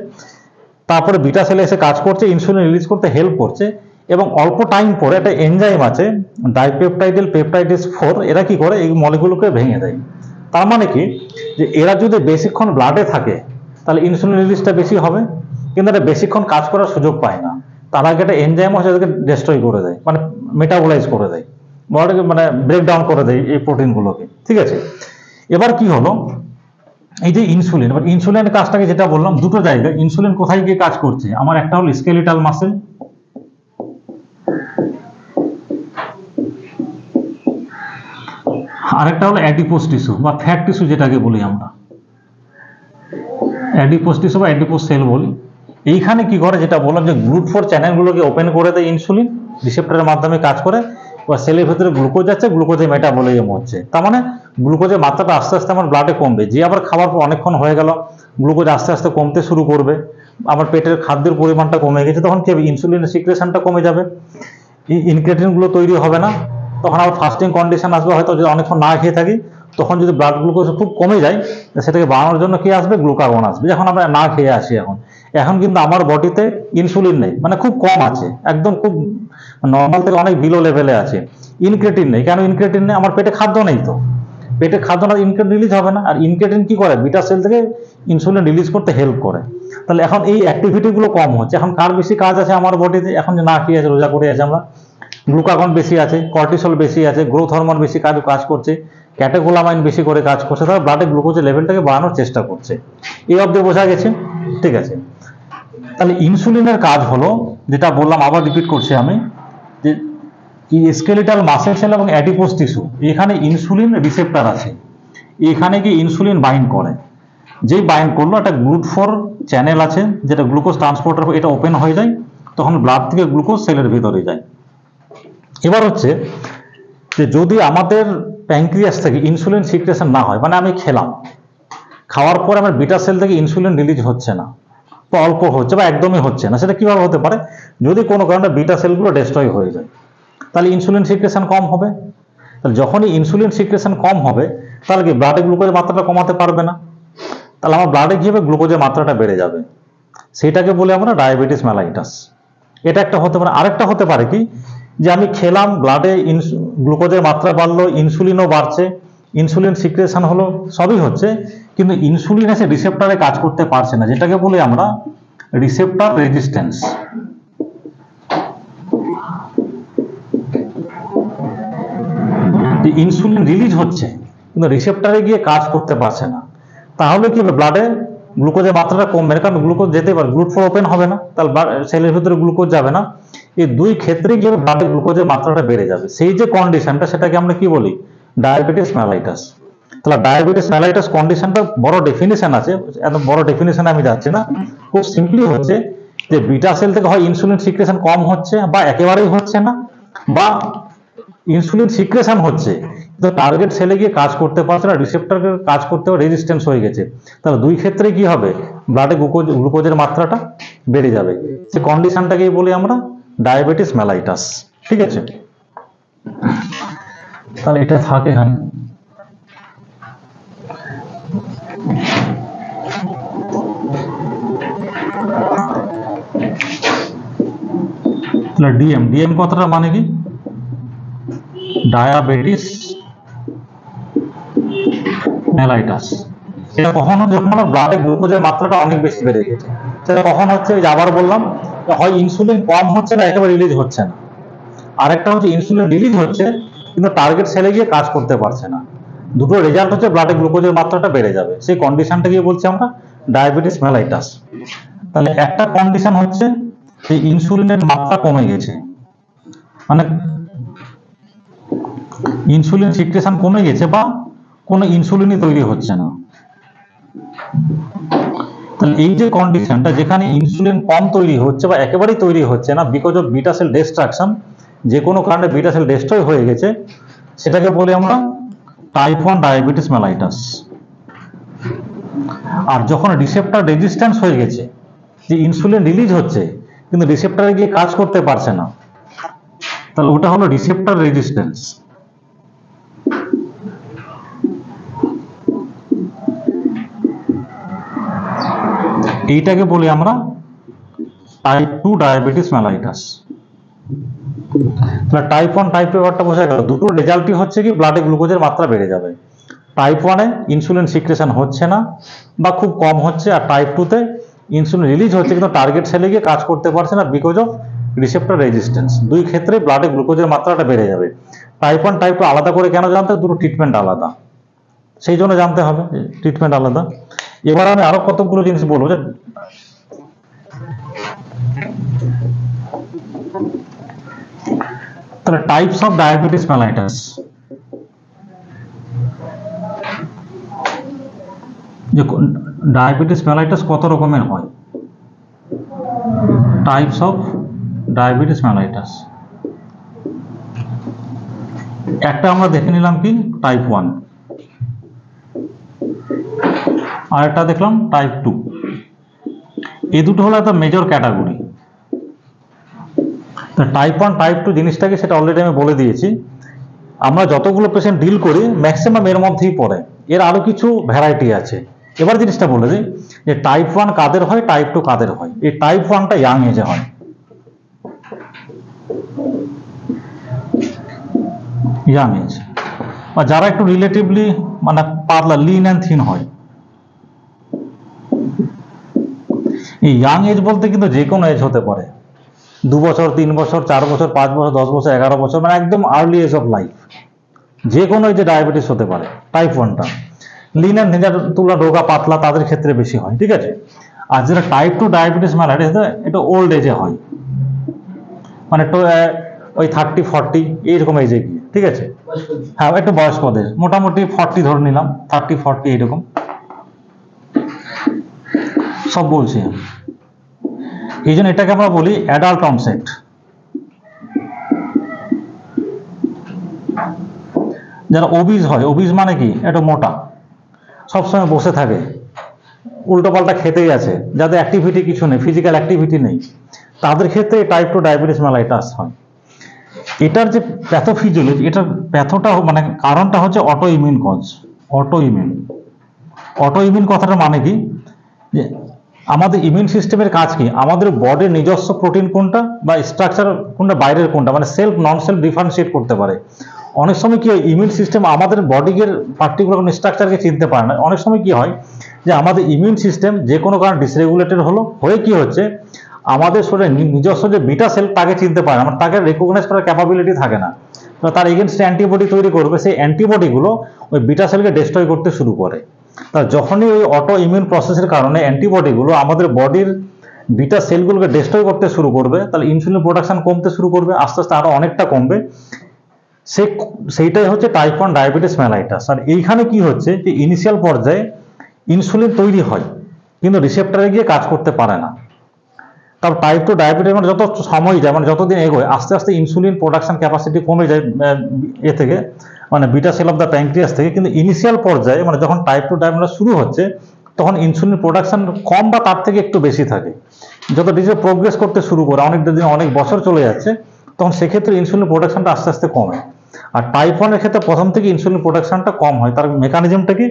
তারপরে বিটা সেলে এসে কাজ করছে, ইনসুলিন রিলিজ করতে হেল্প করছে, এবং অল্প টাইম পরে একটা এনজাইম আছে ডাইপেপটাইডিল পেপটাইডিস 4, এরা কি করে, এই মলিকুলকে ভেঙে দেয়। তার মানে কি, যে এরা যদি বেশিক্ষণ ব্লাডে থাকে, তাহলে ইনসুলিন রিলিজটা বেশি হবে, কিন্তু এটা বেশিক্ষণ কাজ করার সুযোগ পায় না। তার আগে একটা এনজাইম আছে, যাদেরকে ডিস্ট্রয় করে দেয়, মানে মেটাবোলাইজ করে দেয়, বডিকে মানে ব্রেকডাউন করে দেয় এই প্রোটিনগুলোকে। ঠিক আছে, এবার কি হলো, এই যে ইনসুলিন, এবার ইনসুলিনের কাজটাকে যেটা বললাম, দুটো জায়গায় ইনসুলিন কোথায় গিয়ে কাজ করছে, আমার একটা হলো স্কেলিটাল মাসেল, আরেকটা হলো অ্যাডিপোস টিস্যু বা ফ্যাট টিস্যু, যেটাকে বলি আমরা অ্যাডিপোস টিস্যু বা অ্যাডিপোস সেল বলি। এইখানে কি করে, যেটা বললাম, যে GLUT4 চ্যানেলগুলোকে ওপেন করে দেয় ইনসুলিন, রিসেপ্টরের মাধ্যমে কাজ করে, বা সেলের ভেতরে গ্লুকোজ যাচ্ছে, গ্লুকোজের মেটাবলিজম হচ্ছে। তার মানে গ্লুকোজের মাত্রাটা আস্তে আস্তে আমার ব্লাডে কমবে। যে আবার খাবার পর অনেকক্ষণ হয়ে গেল, গ্লুকোজ আস্তে আস্তে কমতে শুরু করবে, আমার পেটের খাদ্যের পরিমাণটা কমে গেছে, তখন কি হবে, ইনসুলিনের সিক্রেশনটা কমে যাবে, ইনক্রেটিনগুলো তৈরি হবে না, তখন আবার ফাস্টিং কন্ডিশন আসবে, হয়তো যদি অনেকক্ষণ না খেয়ে থাকি তখন যদি ব্লাড গ্লুকোজ খুব কমে যায় সেটাকে বাড়ানোর জন্য কি আসবে, গ্লুকাগন আসবে। যখন আমরা না খেয়ে আসি এখন কিন্তু আমার বডিতে ইনসুলিন নেই, মানে খুব কম আছে, একদম খুব নর্মাল থেকে অনেক বিলো লেভেলে আছে, ইনক্রেটিন নেই। কেন ইনক্রেটিন নেই? আমার পেটে খাদ্য নেই, তো পেটে খাদ্য না, ইনক্রেটিন রিলিজ হবে না। আর ইনক্রেটিন কি করে, বিটা সেল থেকে ইনসুলিন রিলিজ করতে হেল্প করে। তাহলে এখন এই অ্যাক্টিভিটিগুলো কম হচ্ছে। এখন কার বেশি কাজ আছে আমার বডিতে? এখন যে না খেয়ে আছে, রোজা করে আছে আমরা, গ্লুকাগন বেশি আছে, কর্টিসল বেশি আছে, গ্রোথ হরমোন বেশি কাজ করছে, ক্যাটেকোলামাইন বেশি করে কাজ করছে, তারা ব্লাডে গ্লুকোজের লেভেলটাকে বাড়ানোর চেষ্টা করছে। এই অবধি বোঝা গেছে? ঠিক আছে। তাহলে ইনসুলিনের কাজ হলো, যেটা বললাম আবার রিপিট করছি আমি, যে স্কেলিটাল মাসেল সেল এবং অ্যাডিপোজ টিস্যু, এখানে ইনসুলিন রিসেপ্টর আছে, এখানে কি ইনসুলিন বাইন্ড করে, যেই বাইন্ড করলো একটা গ্লুট4 চ্যানেল আছে, যেটা গ্লুকোজ ট্রান্সপোর্টার, এটা ওপেন হয়ে যায়, তখন ব্লাড থেকে গ্লুকোজ সেলের ভিতরে যায়। এবার হচ্ছে যে যদি আমাদের প্যানক্রিয়াস থেকে ইনসুলিন সিক্রেশন না হয়, মানে আমি খেলাম, খাওয়ার পরে আমার বিটা সেল থেকে ইনসুলিন রিলিজ হচ্ছে না, বা অল্প হচ্ছে বা একদমই হচ্ছে না, সেটা কিভাবে হতে পারে? যদি কোনো কারণে বিটা সেলগুলো ডেস্ট্রয় হয়ে যায়, তাহলে ইনসুলিন সিক্রেশন কম হবে। তাহলে যখনই ইনসুলিন সিক্রেশন কম হবে, তাহলে কি ব্লাডে গ্লুকোজের মাত্রাটা কমাতে পারবে না, তাহলে আমার ব্লাডে কি হবে, গ্লুকোজের মাত্রাটা বেড়ে যাবে, সেইটাকে বলে আমরা ডায়াবেটিস মেলাইটাস। এটা একটা হতে পারে। আরেকটা হতে পারে কি, যে আমি খেলাম, ব্লাডে গ্লুকোজের মাত্রা বাড়লো, ইনসুলিনও বাড়ছে, ইনসুলিন সিক্রেশন হলো, সবই হচ্ছে, কিন্তু ইনসুলিন এসে রিসেপ্টরে কাজ করতে পারছে না, যেটাকে বলি আমরা রিসেপ্টর রেজিস্ট্যান্স। ইনসুলিন রিলিজ হচ্ছে কিন্তু রিসেপ্টরে গিয়ে কাজ করতে পারছে না, তাহলে কি হবে, ব্লাডে গ্লুকোজের মাত্রাটা কমবে না, কারণ গ্লুকোজ যেতে পারে, গ্লুট4 ওপেন হবে না, তাহলে সেলের ভিতরে গ্লুকোজ যাবে না। এই দুই ক্ষেত্রে গিয়ে ব্লাডে গ্লুকোজের মাত্রাটা বেড়ে যাবে, সেই যে কন্ডিশনটা, সেটাকে আমরা কি বলি, ডায়াবেটিস মেলাইটাস। তাহলে ডায়াবেটিস মেলাইটাস কন্ডিশনটা বড় ডেফিনিশন আছে, এত বড় ডেফিনিশনে আমি যাচ্ছি না, খুব সিম্পলি হচ্ছে যে বিটা সেল থেকে হয় ইনসুলিন সিক্রেশন কম হচ্ছে, বা একেবারেই হচ্ছে না, বা ইনসুলিন সিক্রেশন হচ্ছে কিন্তু টার্গেট সেলে গিয়ে কাজ করতে পারছে না, রিসেপ্টরকে কাজ করতে রেজিস্ট্যান্স হয়ে গেছে। তাহলে দুই ক্ষেত্রে কি হবে, ব্লাডে গ্লুকোজের মাত্রাটা বেড়ে যাবে, সেই কন্ডিশনটাকেই বলি আমরা ডায়াবেটিস মেলাইটাস। ঠিক আছে, তাহলে এটা থাকে এখানে। ডিএম কথাটা মানে কি, ডায়াবেটিস মেলাইটাস। এটা কখন, যখন আমার ব্লাডে গ্লুকোজের মাত্রাটা অনেক বেশি বেড়ে গেছে, সেটা কখন হচ্ছে, যে আবার বললাম, হয় ইনসুলিন কম হচ্ছে না, একেবারে রিলিজ হচ্ছে না, আরেকটা হচ্ছে ইনসুলিন রিলিজ হচ্ছে কিন্তু টার্গেট সেলে গিয়ে কাজ করতে পারছে না, দুটো রেজাল্ট হচ্ছে ব্লাডে গ্লুকোজের মাত্রাটা বেড়ে যাবে, সেই কন্ডিশনটা গিয়ে বলছি আমরা ডায়াবেটিস মেলাইটাস। তাহলে একটা কন্ডিশন হচ্ছে যে ইনসুলিনের মাত্রা কমে গেছে, মানে ইনসুলিন সিক্রেশন কমে গেছে, বা কোনো ইনসুলিনই তৈরি হচ্ছে না। তাহলে এই যে কন্ডিশনটা, যেখানে ইনসুলিন কম তৈরি হচ্ছে বা একেবারেই তৈরি হচ্ছে না, because of beta cell destruction, যে কোনো কারণে বিটা সেল ডিস্ট্রয় হয়ে গেছে, সেটাকে বলি আমরা টাইপ 1 ডায়াবেটিস মেলাইটাস। আর যখন রিসেপ্টর রেজিস্ট্যান্স হয়ে গেছে, যে ইনসুলিন রিলিজ হচ্ছে কিন্তু রিসেপ্টরে গিয়ে কাজ করতে পারছে না, তাহলে ওটা হলো রিসেপ্টর রেজিস্ট্যান্স। এইটাকে বলি আমরা টাইপ 2 ডায়াবেটিস মেলাইটাস। তাহলে টাইপ 1 টাইপ 2 ব্যাপারটা বোঝা গেল, দুটো রেজাল্টই হচ্ছে কি ব্লাডে গ্লুকোজের মাত্রা বেড়ে যাবে। টাইপ 1 এ ইনসুলিন সিক্রেশন হচ্ছে না বা খুব কম হচ্ছে, আর টাইপ 2 তে ইনসুলিন রিলিজ হচ্ছে কিন্তু টার্গেট সেলে গিয়ে কাজ করতে পারছে না বিকজ অফ রিসেপ্টর রেজিস্ট্যান্স। দুই ক্ষেত্রে ব্লাডে গ্লুকোজের মাত্রাটা বেড়ে যাবে। টাইপ 1 টাইপ 2 আলাদা করে কেন জানতে, দুটো ট্রিটমেন্ট আলাদা, সেই জন্য জানতে হবে, ট্রিটমেন্ট আলাদা। এবার আমি আরো কতগুলো জিনিস বলবো, যে তাহলে টাইপস অফ ডায়াবেটিস মেলাইটাস। যে ডায়াবেটিস মেলাইটাস কত রকমের হয়, টাইপস অফ ডায়াবেটিস মেলাইটাস। একটা আমরা দেখে নিলাম কি, টাইপ 1। আর একটা দেখলাম টাইপ 2। এই দুটো হলো একটা মেজর ক্যাটাগরি। তো টাইপ 1 টাইপ 2 জিনিসটাকে সেটা অলরেডি আমি বলে দিয়েছি। আমরা যতগুলো পেশেন্ট ডিল করি ম্যাক্সিমাম এর মধ্যেই পড়ে, এর আরো কিছু ভ্যারাইটি আছে। এবার জিনিসটা বলে দিই যে টাইপ 1 কাদের হয়, টাইপ 2 কাদের হয়। এই টাইপ 1টা ইয়াং এজে হয়, ইয়াং এজ, বা যারা একটু রিলেটিভলি মানে পাতলা, লিন অ্যান্ড থিন হয়। এই ইয়াং এজ বলতে কিন্তু যে কোনো এজ হতে পারে, 2 বছর, 3 বছর, 4 বছর, 5 বছর, 10 বছর, 11 বছর, মানে একদম আর্লি এজ অফ লাইফ। যে কোনো এজে ডায়াবেটিস হতে পারে টাইপ 1টা। লিন অ্যান্ড থিন, তুলা রোগা পাতলা তাদের ক্ষেত্রে বেশি হয়, ঠিক আছে। আর যেটা টাইপ 2 ডায়াবেটিস ম্যালাইটিস, এটা ওল্ড এজে হয়, মানে ওই 30-40 এইরকম এজে গিয়ে, ঠিক আছে। হ্যাঁ, একটু বয়স্কদের, মোটামুটি 40 ধরে নিলাম, 30-40 এইরকম সব বলছি। এই জন্য এটাকে আমরা বলি অ্যাডাল্ট অনসেট। যারা ওবিজ হয়, ওবিজ মানে কি, এটা মোটা, সবসময় বসে থাকে, উল্টো পাল্টা খেতেই আছে, যাদের অ্যাক্টিভিটি কিছু নেই, ফিজিক্যাল অ্যাক্টিভিটি নেই, তাদের ক্ষেত্রে টাইপ 2 ডায়াবেটিস মেলাইটাস হয়। এটার যে প্যাথোফিজিওলজি, এটার প্যাথোটা মানে কারণটা হচ্ছে auto immune cause. Auto immune, auto immune কথাটা মানে কি, যে আমাদের ইমিউন সিস্টেমের কাজ কি, আমাদের বডির নিজস্ব প্রোটিন কোনটা বা স্ট্রাকচার কোনটা, বাইরের কোনটা, মানে সেলফ নন সেলফ ডিফারেন্সিয়েট করতে পারে। অনেক সময় কি হয়, ইমিউন সিস্টেম আমাদের বডির পার্টিকুলার কোনো স্ট্রাকচারকে চিনতে পারে না। অনেক সময় কি হয় যে আমাদের ইমিউন সিস্টেম যে কোনো কারণে ডিসরেগুলেটেড হয়ে কি হচ্ছে, আমাদের শরীরে নিজস্ব যে বিটা সেল তাকে চিনতে পারে না, মানে তাকে রেকগনাইজ করার ক্যাপাবিলিটি থাকে না। তো তার এগেনস্টে অ্যান্টিবডি তৈরি করবে, সেই অ্যান্টিবডিগুলো ওই বিটা সেলকে ডিস্ট্রয় করতে শুরু করে। তা যখনই ওই অটো ইমিউন প্রসেসের কারণে অ্যান্টিবডিগুলো আমাদের বডির বিটা সেলগুলোকে ডিস্ট্রয় করতে শুরু করবে, তাহলে ইনসুলিন প্রোডাকশন কমতে শুরু করবে, আস্তে আস্তে আরো অনেকটা কমবে। সেইটাই হচ্ছে টাইপ 1 ডায়াবেটিস মেলাইটাস। আর এইখানে কি হচ্ছে যে ইনিশিয়াল পর্যায়ে ইনসুলিন তৈরি হয় কিন্তু রিসেপ্টরে গিয়ে কাজ করতে পারে না। তারপর টাইপ 2 ডায়াবেটিস মানে যত সময় যায়, মানে যতদিন এগোয়, আস্তে আস্তে ইনসুলিন প্রোডাকশন ক্যাপাসিটি কমে যায় এ থেকে, মানে beta cell of the pancreas থেকে। কিন্তু ইনিশিয়াল পর্যায়ে মানে যখন টাইপ 2 ডায়াবেটিস শুরু হচ্ছে, তখন ইনসুলিন প্রোডাকশন কম বা তার থেকে একটু বেশি থাকে। যত ডিজিজ প্রোগ্রেস করতে শুরু করে, অনেক দিন অনেক বছর চলে যাচ্ছে, তখন সেক্ষেত্রে ইনসুলিন প্রোডাকশনটা আস্তে আস্তে কমে। আর টাইপ 1 এর ক্ষেত্রে প্রথম থেকে ইনসুলিন প্রোডাকশনটা কম হয়। তার মেকানিজমটা কি,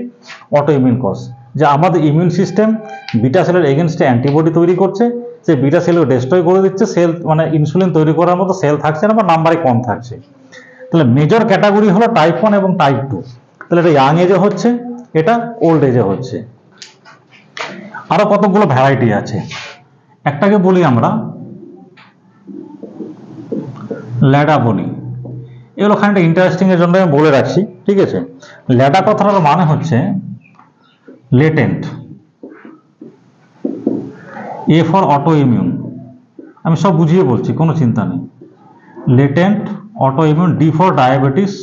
অটো ইমিউন কজ, যে আমাদের ইমিউন সিস্টেম বিটা সেলের এগেনস্টে অ্যান্টিবডি তৈরি করছে, যে বিটা সেলকে ডিস্ট্রয় করে দিচ্ছে, সেল মানে ইনসুলিন তৈরি করার মতো সেল থাকছে না বা নাম্বারে কম থাকছে। তাহলে মেজর ক্যাটাগরি হলো টাইপ 1 এবং টাইপ 2। তাহলে এটা ইয়াং এজে হচ্ছে, এটা ওল্ড এজে হচ্ছে। আরো কতগুলো ভ্যারাইটি আছে, একটাকে বলি আমরা ল্যাডা বলি। এগুলো খানিকটা ইন্টারেস্টিং এর জন্য আমি বলে রাখছি, ঠিক আছে। ল্যাডা কথাটার মানে হচ্ছে latent, A for auto immune, আমি সব বুঝিয়ে বলছি, কোনো চিন্তা নেই। Latent auto immune, D for diabetes,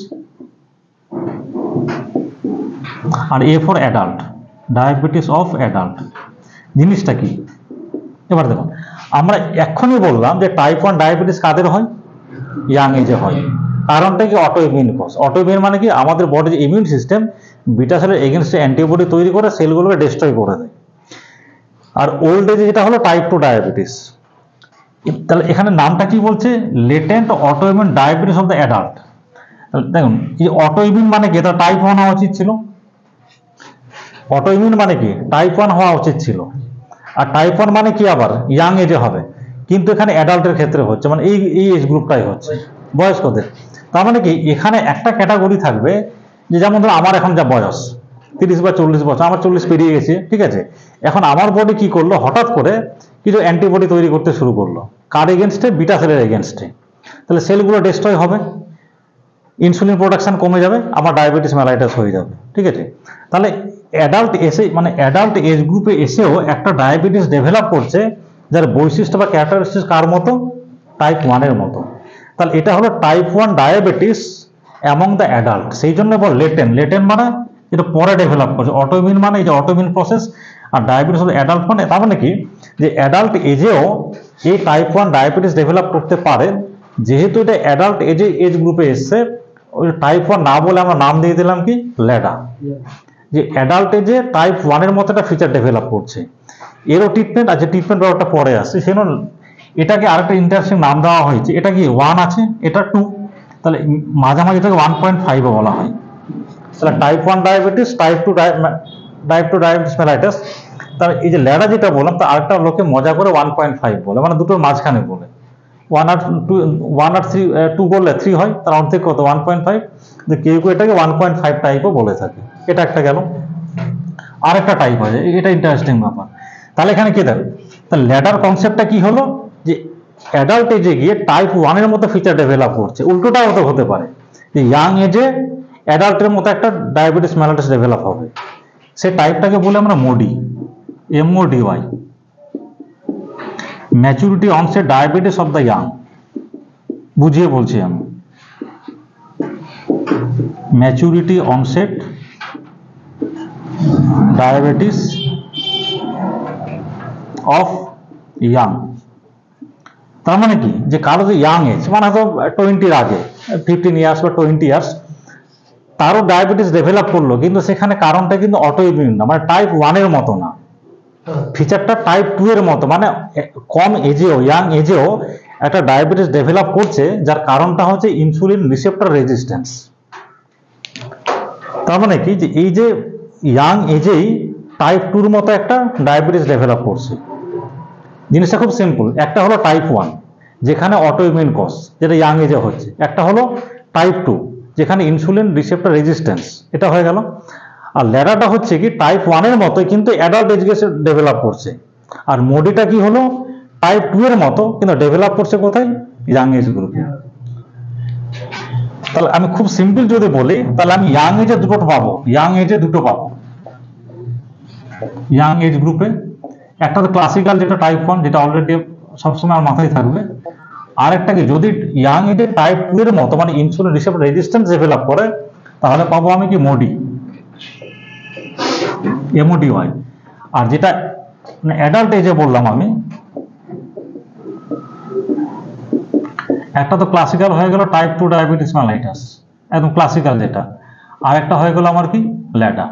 আর A for adult, diabetes of adult. জিনিসটা কি, এবার দেখুন, আমরা এক্ষুনি বললাম যে টাইপ 1 ডায়াবেটিস কাদের হয়, ইয়াং এজে হয়। কারণটা কি, auto immune cause. Auto immune মানে কি, আমাদের বডির ইমিউন সিস্টেম বিটা সেলের এগেনস্টে অ্যান্টিবডি তৈরি করে সেলগুলোকে ডিস্ট্রয় করে দেয়। আর ওল্ড এজে যেটা হলো টাইপ 2 ডায়াবেটিস। তাহলে এখানে নামটা কি বলছে, latent auto immune diabetes of the adult. দেখুন, এই অটো ইমিউন মানে কি, এটা টাইপ 1 হওয়া উচিত ছিল। অটো ইমিউন মানে কি, টাইপ 1 হওয়া উচিত ছিল। আর টাইপ 1 মানে কি, আবার ইয়াং এজে হবে, কিন্তু এখানে অ্যাডাল্টের ক্ষেত্রে হচ্ছে, মানে এই এজ গ্রুপটাই হচ্ছে, বয়স্কদের। তার মানে কি, এখানে একটা ক্যাটাগরি থাকবে, যে যেমন ধরো আমার এখন যা বয়স 30 বা 40 বছর, আমার 40 পেরিয়ে গেছে, ঠিক আছে। এখন আমার বডি কি করলো, হঠাৎ করে কিছু অ্যান্টিবডি তৈরি করতে শুরু করলো, কার এগেনস্টে, বিটা সেলের এগেনস্টে। তাহলে সেলগুলো ডিস্ট্রয় হবে, ইনসুলিন প্রোডাকশন কমে যাবে, আমার ডায়াবেটিস মেলাইটাস হয়ে যাবে, ঠিক আছে। তাহলে অ্যাডাল্ট এসে, মানে অ্যাডাল্ট এজ গ্রুপে এসেও একটা ডায়াবেটিস ডেভেলপ করছে, যার বৈশিষ্ট্য বা ক্যারেক্টারিস্টিক্স কার মতো, টাইপ 1 এর মতো। তাহলে এটা হলো type 1 diabetes among the adult. সেই জন্য বল লেটেন্ট, লেটেন্ট মানে এটা পরে ডেভেলপ করছে, অটোইমিউন মানে এই যে অটোইমিউন প্রসেস, আর ডায়াবেটিস হলো অ্যাডাল্ট মানে, তার মানে কি, যে অ্যাডাল্ট এজেও এই টাইপ 1 ডায়াবেটিস ডেভেলপ করতে পারে। যেহেতু এটা অ্যাডাল্ট এজ গ্রুপে এসছে, ওই টাইপ 1 না বলে আমরা নাম দিয়ে দিলাম কি, ল্যাডা, যে অ্যাডাল্ট এজে টাইপ 1 এর মতো একটা ফিচার ডেভেলপ করছে, এরও ট্রিটমেন্ট আছে, ট্রিটমেন্ট ব্যাপারটা পরে আসছে। সেজন্য এটাকে আরেকটা ইন্টারেস্টিং নাম দেওয়া হয়েছে, এটা কি 1 আছে, এটা 2, তাহলে মাঝামাঝি এটাকে 1.5 বলা হয়। তাহলে type 1 diabetes, type 2 diabetes mellitus. তার এই যে ল্যাডা যেটা বললাম, তা আরেকটা লোকে মজা করে 1.5 বলে, মানে দুটোর মাঝখানে বলে। 1 আর 2 বললে 3 হয়, তার অর্ধেক কত 1.5। কেউ কেউ এটাকে 1.5 টাইপও বলে থাকে। এটা একটা গেল। আরেকটা টাইপ আছে, এটা ইন্টারেস্টিং ব্যাপার। তাহলে এখানে কি দেখো, তাহলে ল্যাডার কনসেপ্টটা কি হলো, যে অ্যাডাল্ট এজে গিয়ে টাইপ 1 এর মতো ফিচার ডেভেলপ করছে। উল্টোটাও তো হতে পারে, যে ইয়াং এজে অ্যাডাল্টের মতো একটা ডায়াবেটিস মেলাইটাস ডেভেলপ হবে। সে টাইপটাকে বলে আমরা Modi, MODY, maturity onset diabetes of the young. বুঝিয়ে বলছি আমি, maturity onset diabetes of young. তার মানে কি, যে কারো যে ইয়াং এজ, মানে হয়তো 20 আগে, 15 ইয়ার্স বা 20 ইয়ার্স, তারও ডায়াবেটিস ডেভেলপ করলো, কিন্তু সেখানে কারণটা কিন্তু অটোইমিউন না, মানে টাইপ 1 এর মতো না, ফিচারটা টাইপ 2 এর মতো। মানে কম এজেও, ইয়াং এজেও একটা ডায়াবেটিস ডেভেলপ করছে, যার কারণটা হচ্ছে ইনসুলিন রিসেপ্টর রেজিস্ট্যান্স। তার মানে কি, যে এই যে ইয়াং এজেই টাইপ 2 এর মতো একটা ডায়াবেটিস ডেভেলপ করছে। জিনিসটা খুব সিম্পল। একটা হলো টাইপ 1, যেখানে অটোইমিউন কজ, যেটা ইয়াং এজে হচ্ছে। একটা হলো টাইপ 2, যেখানে ইনসুলিন রিসেপ্টর রেজিস্ট্যান্স, এটা হয়ে গেল। আর ল্যাডারটা হচ্ছে কি টাইপ 1 এর মতো, কিন্তু অ্যাডাল্ট এজে ডেভেলপ করছে। আর মোডিটা কি হলো, টাইপ 2 এর মতো, কিন্তু ডেভেলপ করছে কোথায়, ইয়াং এজ গ্রুপে। তাহলে আমি খুব সিম্পল যদি বলি, তাহলে আমি ইয়াং এজে দুটো পাবো, ইয়াং এজে দুটো পাবো, ইয়াং এজ গ্রুপে। একটা তো ক্লাসিক্যাল, যেটা টাইপ 1, যেটা অলরেডি সবসময় আমার মাথায় থাকবে। আরেকটা কি, যদি ইয়াং এজে টাইপ 2 এর মতো, মানে ইনসুলিন রিসেপ্টর রেজিস্ট্যান্স ডেভেলপ করে, তাহলে পাবো আমি কি, মোডি, MODY। আর যেটা অ্যাডাল্ট এজে বললাম আমি, একটা তো ক্লাসিক্যাল হয়ে গেল টাইপ 2 ডায়াবেটিস মেলাইটাস, একদম ক্লাসিক্যাল যেটা। আর একটা হয়ে গেল আমার কি, ল্যাডা।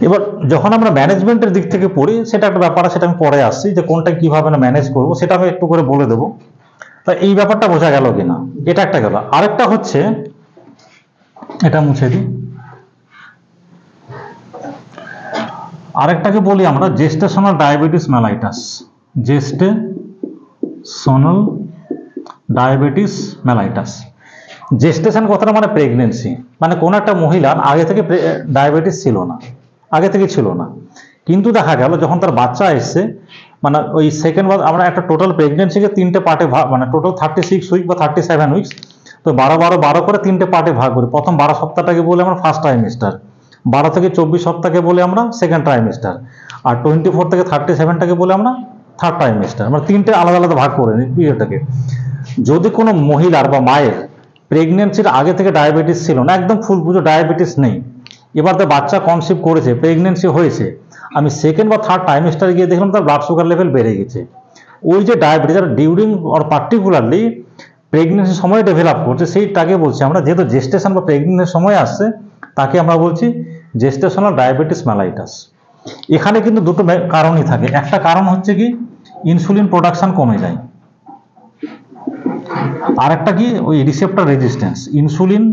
এবার যখন আমরা ম্যানেজমেন্টের দিক থেকে পড়ি, সেটা একটা ব্যাপার, সেটা আমি পরে আসছি, যে কোনটা কিভাবে না ম্যানেজ করবো, সেটা আমি একটু করে বলে দেবো। তা এই ব্যাপারটা বোঝা গেল কিনা, এটা একটা গেল। আরেকটা হচ্ছে, এটা মুছে দিই, আরেকটাকে বলি আমরা gestational diabetes mellitus. Gestational diabetes mellitus. Gestation কথাটা মানে প্রেগনেন্সি, মানে কোন একটা মহিলার আগে থেকে ডায়াবেটিস ছিল না, আগে থেকে ছিল না, কিন্তু দেখা গেল যখন তার বাচ্চা এসছে, মানে ওই সেকেন্ড, আমরা একটা টোটাল প্রেগনেন্সিকে 3টে পার্টে ভাগ, মানে টোটাল 36 উইক বা 37 উইকস, তো 12 করে 3টে পার্টে ভাগ করি। প্রথম 12 সপ্তাহটাকে বলে আমরা ফার্স্ট ট্রাইমেস্টার, 12 থেকে 24 সপ্তাহকে বলে আমরা সেকেন্ড ট্রাইমেস্টার, আর 24 থেকে 37টাকে বলে আমরা থার্ড ট্রাইমেস্টার। আমরা 3টে আলাদা আলাদা ভাগ করে নিই পিরিয়ডটাকে। যদি কোনো মহিলার বা মায়ের প্রেগনেন্সির আগে থেকে ডায়াবেটিস ছিল না, একদম ফুল পুজো ডায়াবেটিস নেই, এবার তো বাচ্চা কনসিভ করেছে, প্রেগনেন্সি হয়েছে, আমি সেকেন্ড বা থার্ড ট্রাইমেস্টারে গিয়ে দেখলাম তার ব্লাড সুগার লেভেল বেড়ে গেছে, ওই যে ডায়াবেটিস আর ডিউরিং অর পার্টিকুলারলি প্রেগনেন্সির সময় ডেভেলপ করছে, সেইটাকে বলছি আমরা, যেহেতু জেস্টেশন বা প্রেগনেন্সির সময় আসছে, তাকে আমরা বলছি জেস্টেশনাল ডায়াবেটিস মেলাইটাস। এখানে কিন্তু দুটো কারণই থাকে। একটা কারণ হচ্ছে কি, ইনসুলিন প্রোডাকশন কমে যায়, আর একটা কি, ওই receptor resistance, insulin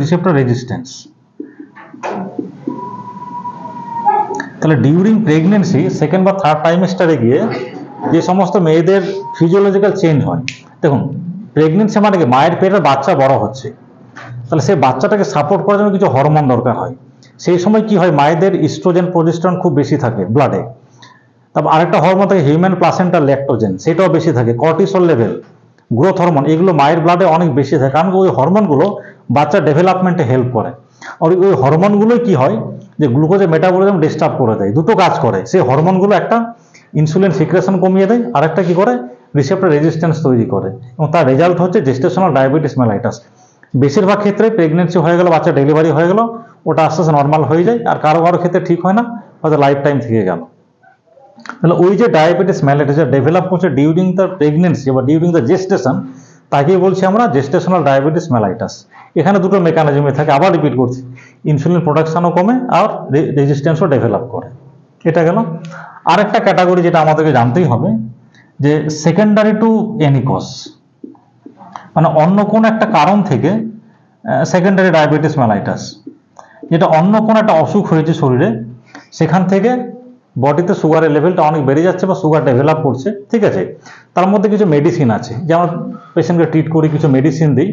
receptor resistance. তাহলে ডিউরিং প্রেগনেন্সি সেকেন্ড বা থার্ড ট্রাইমেস্টারে গিয়ে যে সমস্ত মেয়েদের ফিজিওলজিক্যাল চেঞ্জ হয়, দেখুন প্রেগনেন্সি মানে কি, মায়ের পেটের বাচ্চা বড় হচ্ছে, তাহলে সেই বাচ্চাটাকে সাপোর্ট করার জন্য কিছু হরমোন দরকার হয়। সেই সময় কি হয়, মায়েদের ইস্ট্রোজেন প্রোজেস্টেরন খুব বেশি থাকে ব্লাডে। তারপর আরেকটা হরমোন থাকে হিউম্যান প্লাসেন্টাল ল্যাক্টোজেন, সেটাও বেশি থাকে। কর্টিসল লেভেল, গ্রোথ হরমোন, এগুলো মায়ের ব্লাডে অনেক বেশি থাকে, কারণ ওই হরমোনগুলো বাচ্চার ডেভেলপমেন্টে হেল্প করে। আর ওই হরমোনগুলোই কি হয়, যে গ্লুকোজের মেটাবলিজম ডিস্টার্ব করে দেয়। দুটো কাজ করে সেই হরমোনগুলো, একটা ইনসুলিন সিক্রেশন কমিয়ে দেয়, আর একটা কি করে, রিসেপ্টর রেজিস্ট্যান্স তৈরি করে, এবং তার রেজাল্ট হচ্ছে জেস্টেশনাল ডায়াবেটিস মেলাইটাস। বেশিরভাগ ক্ষেত্রে প্রেগনেন্সি হয়ে গেল, বাচ্চা ডেলিভারি হয়ে গেল, ওটা আস্তে আস্তে নর্মাল হয়ে যায়, আর কারো কারো ক্ষেত্রে ঠিক হয় না, হয়তো লাইফ টাইম থেকে গেল। তাহলে ওই যে ডায়াবেটিস মেলাইটাস ডেভেলপ করছে ডিউরিং দ্য প্রেগনেন্সি বা ডিউরিং দ্য জেস্টেশন, তাকেই বলছি আমরা জেস্টেশনাল ডায়াবেটিস মেলাইটাস। এখানে দুটো মেকানিজমে থাকে, আবার রিপিট করছি, ইনসুলিন প্রোডাকশনও কমে আর রেজিস্ট্যান্সও ডেভেলপ করে। এটা গেল। আরেকটা ক্যাটাগরি যেটা আমাদেরকে জানতেই হবে, যে সেকেন্ডারি টু এনি কজ, মানে অন্য কোন একটা কারণ থেকে সেকেন্ডারি ডায়াবেটিস মেলাইটাস, যেটা অন্য কোন একটা অসুখ হয়েছে শরীরে, সেখান থেকে বডিতে সুগারের লেভেলটা অনেক বেড়ে যাচ্ছে বা সুগার ডেভেলপ করছে, ঠিক আছে। তার মধ্যে কিছু মেডিসিন আছে, যেমন পেশেন্টকে ট্রিট করি, কিছু মেডিসিন দিই,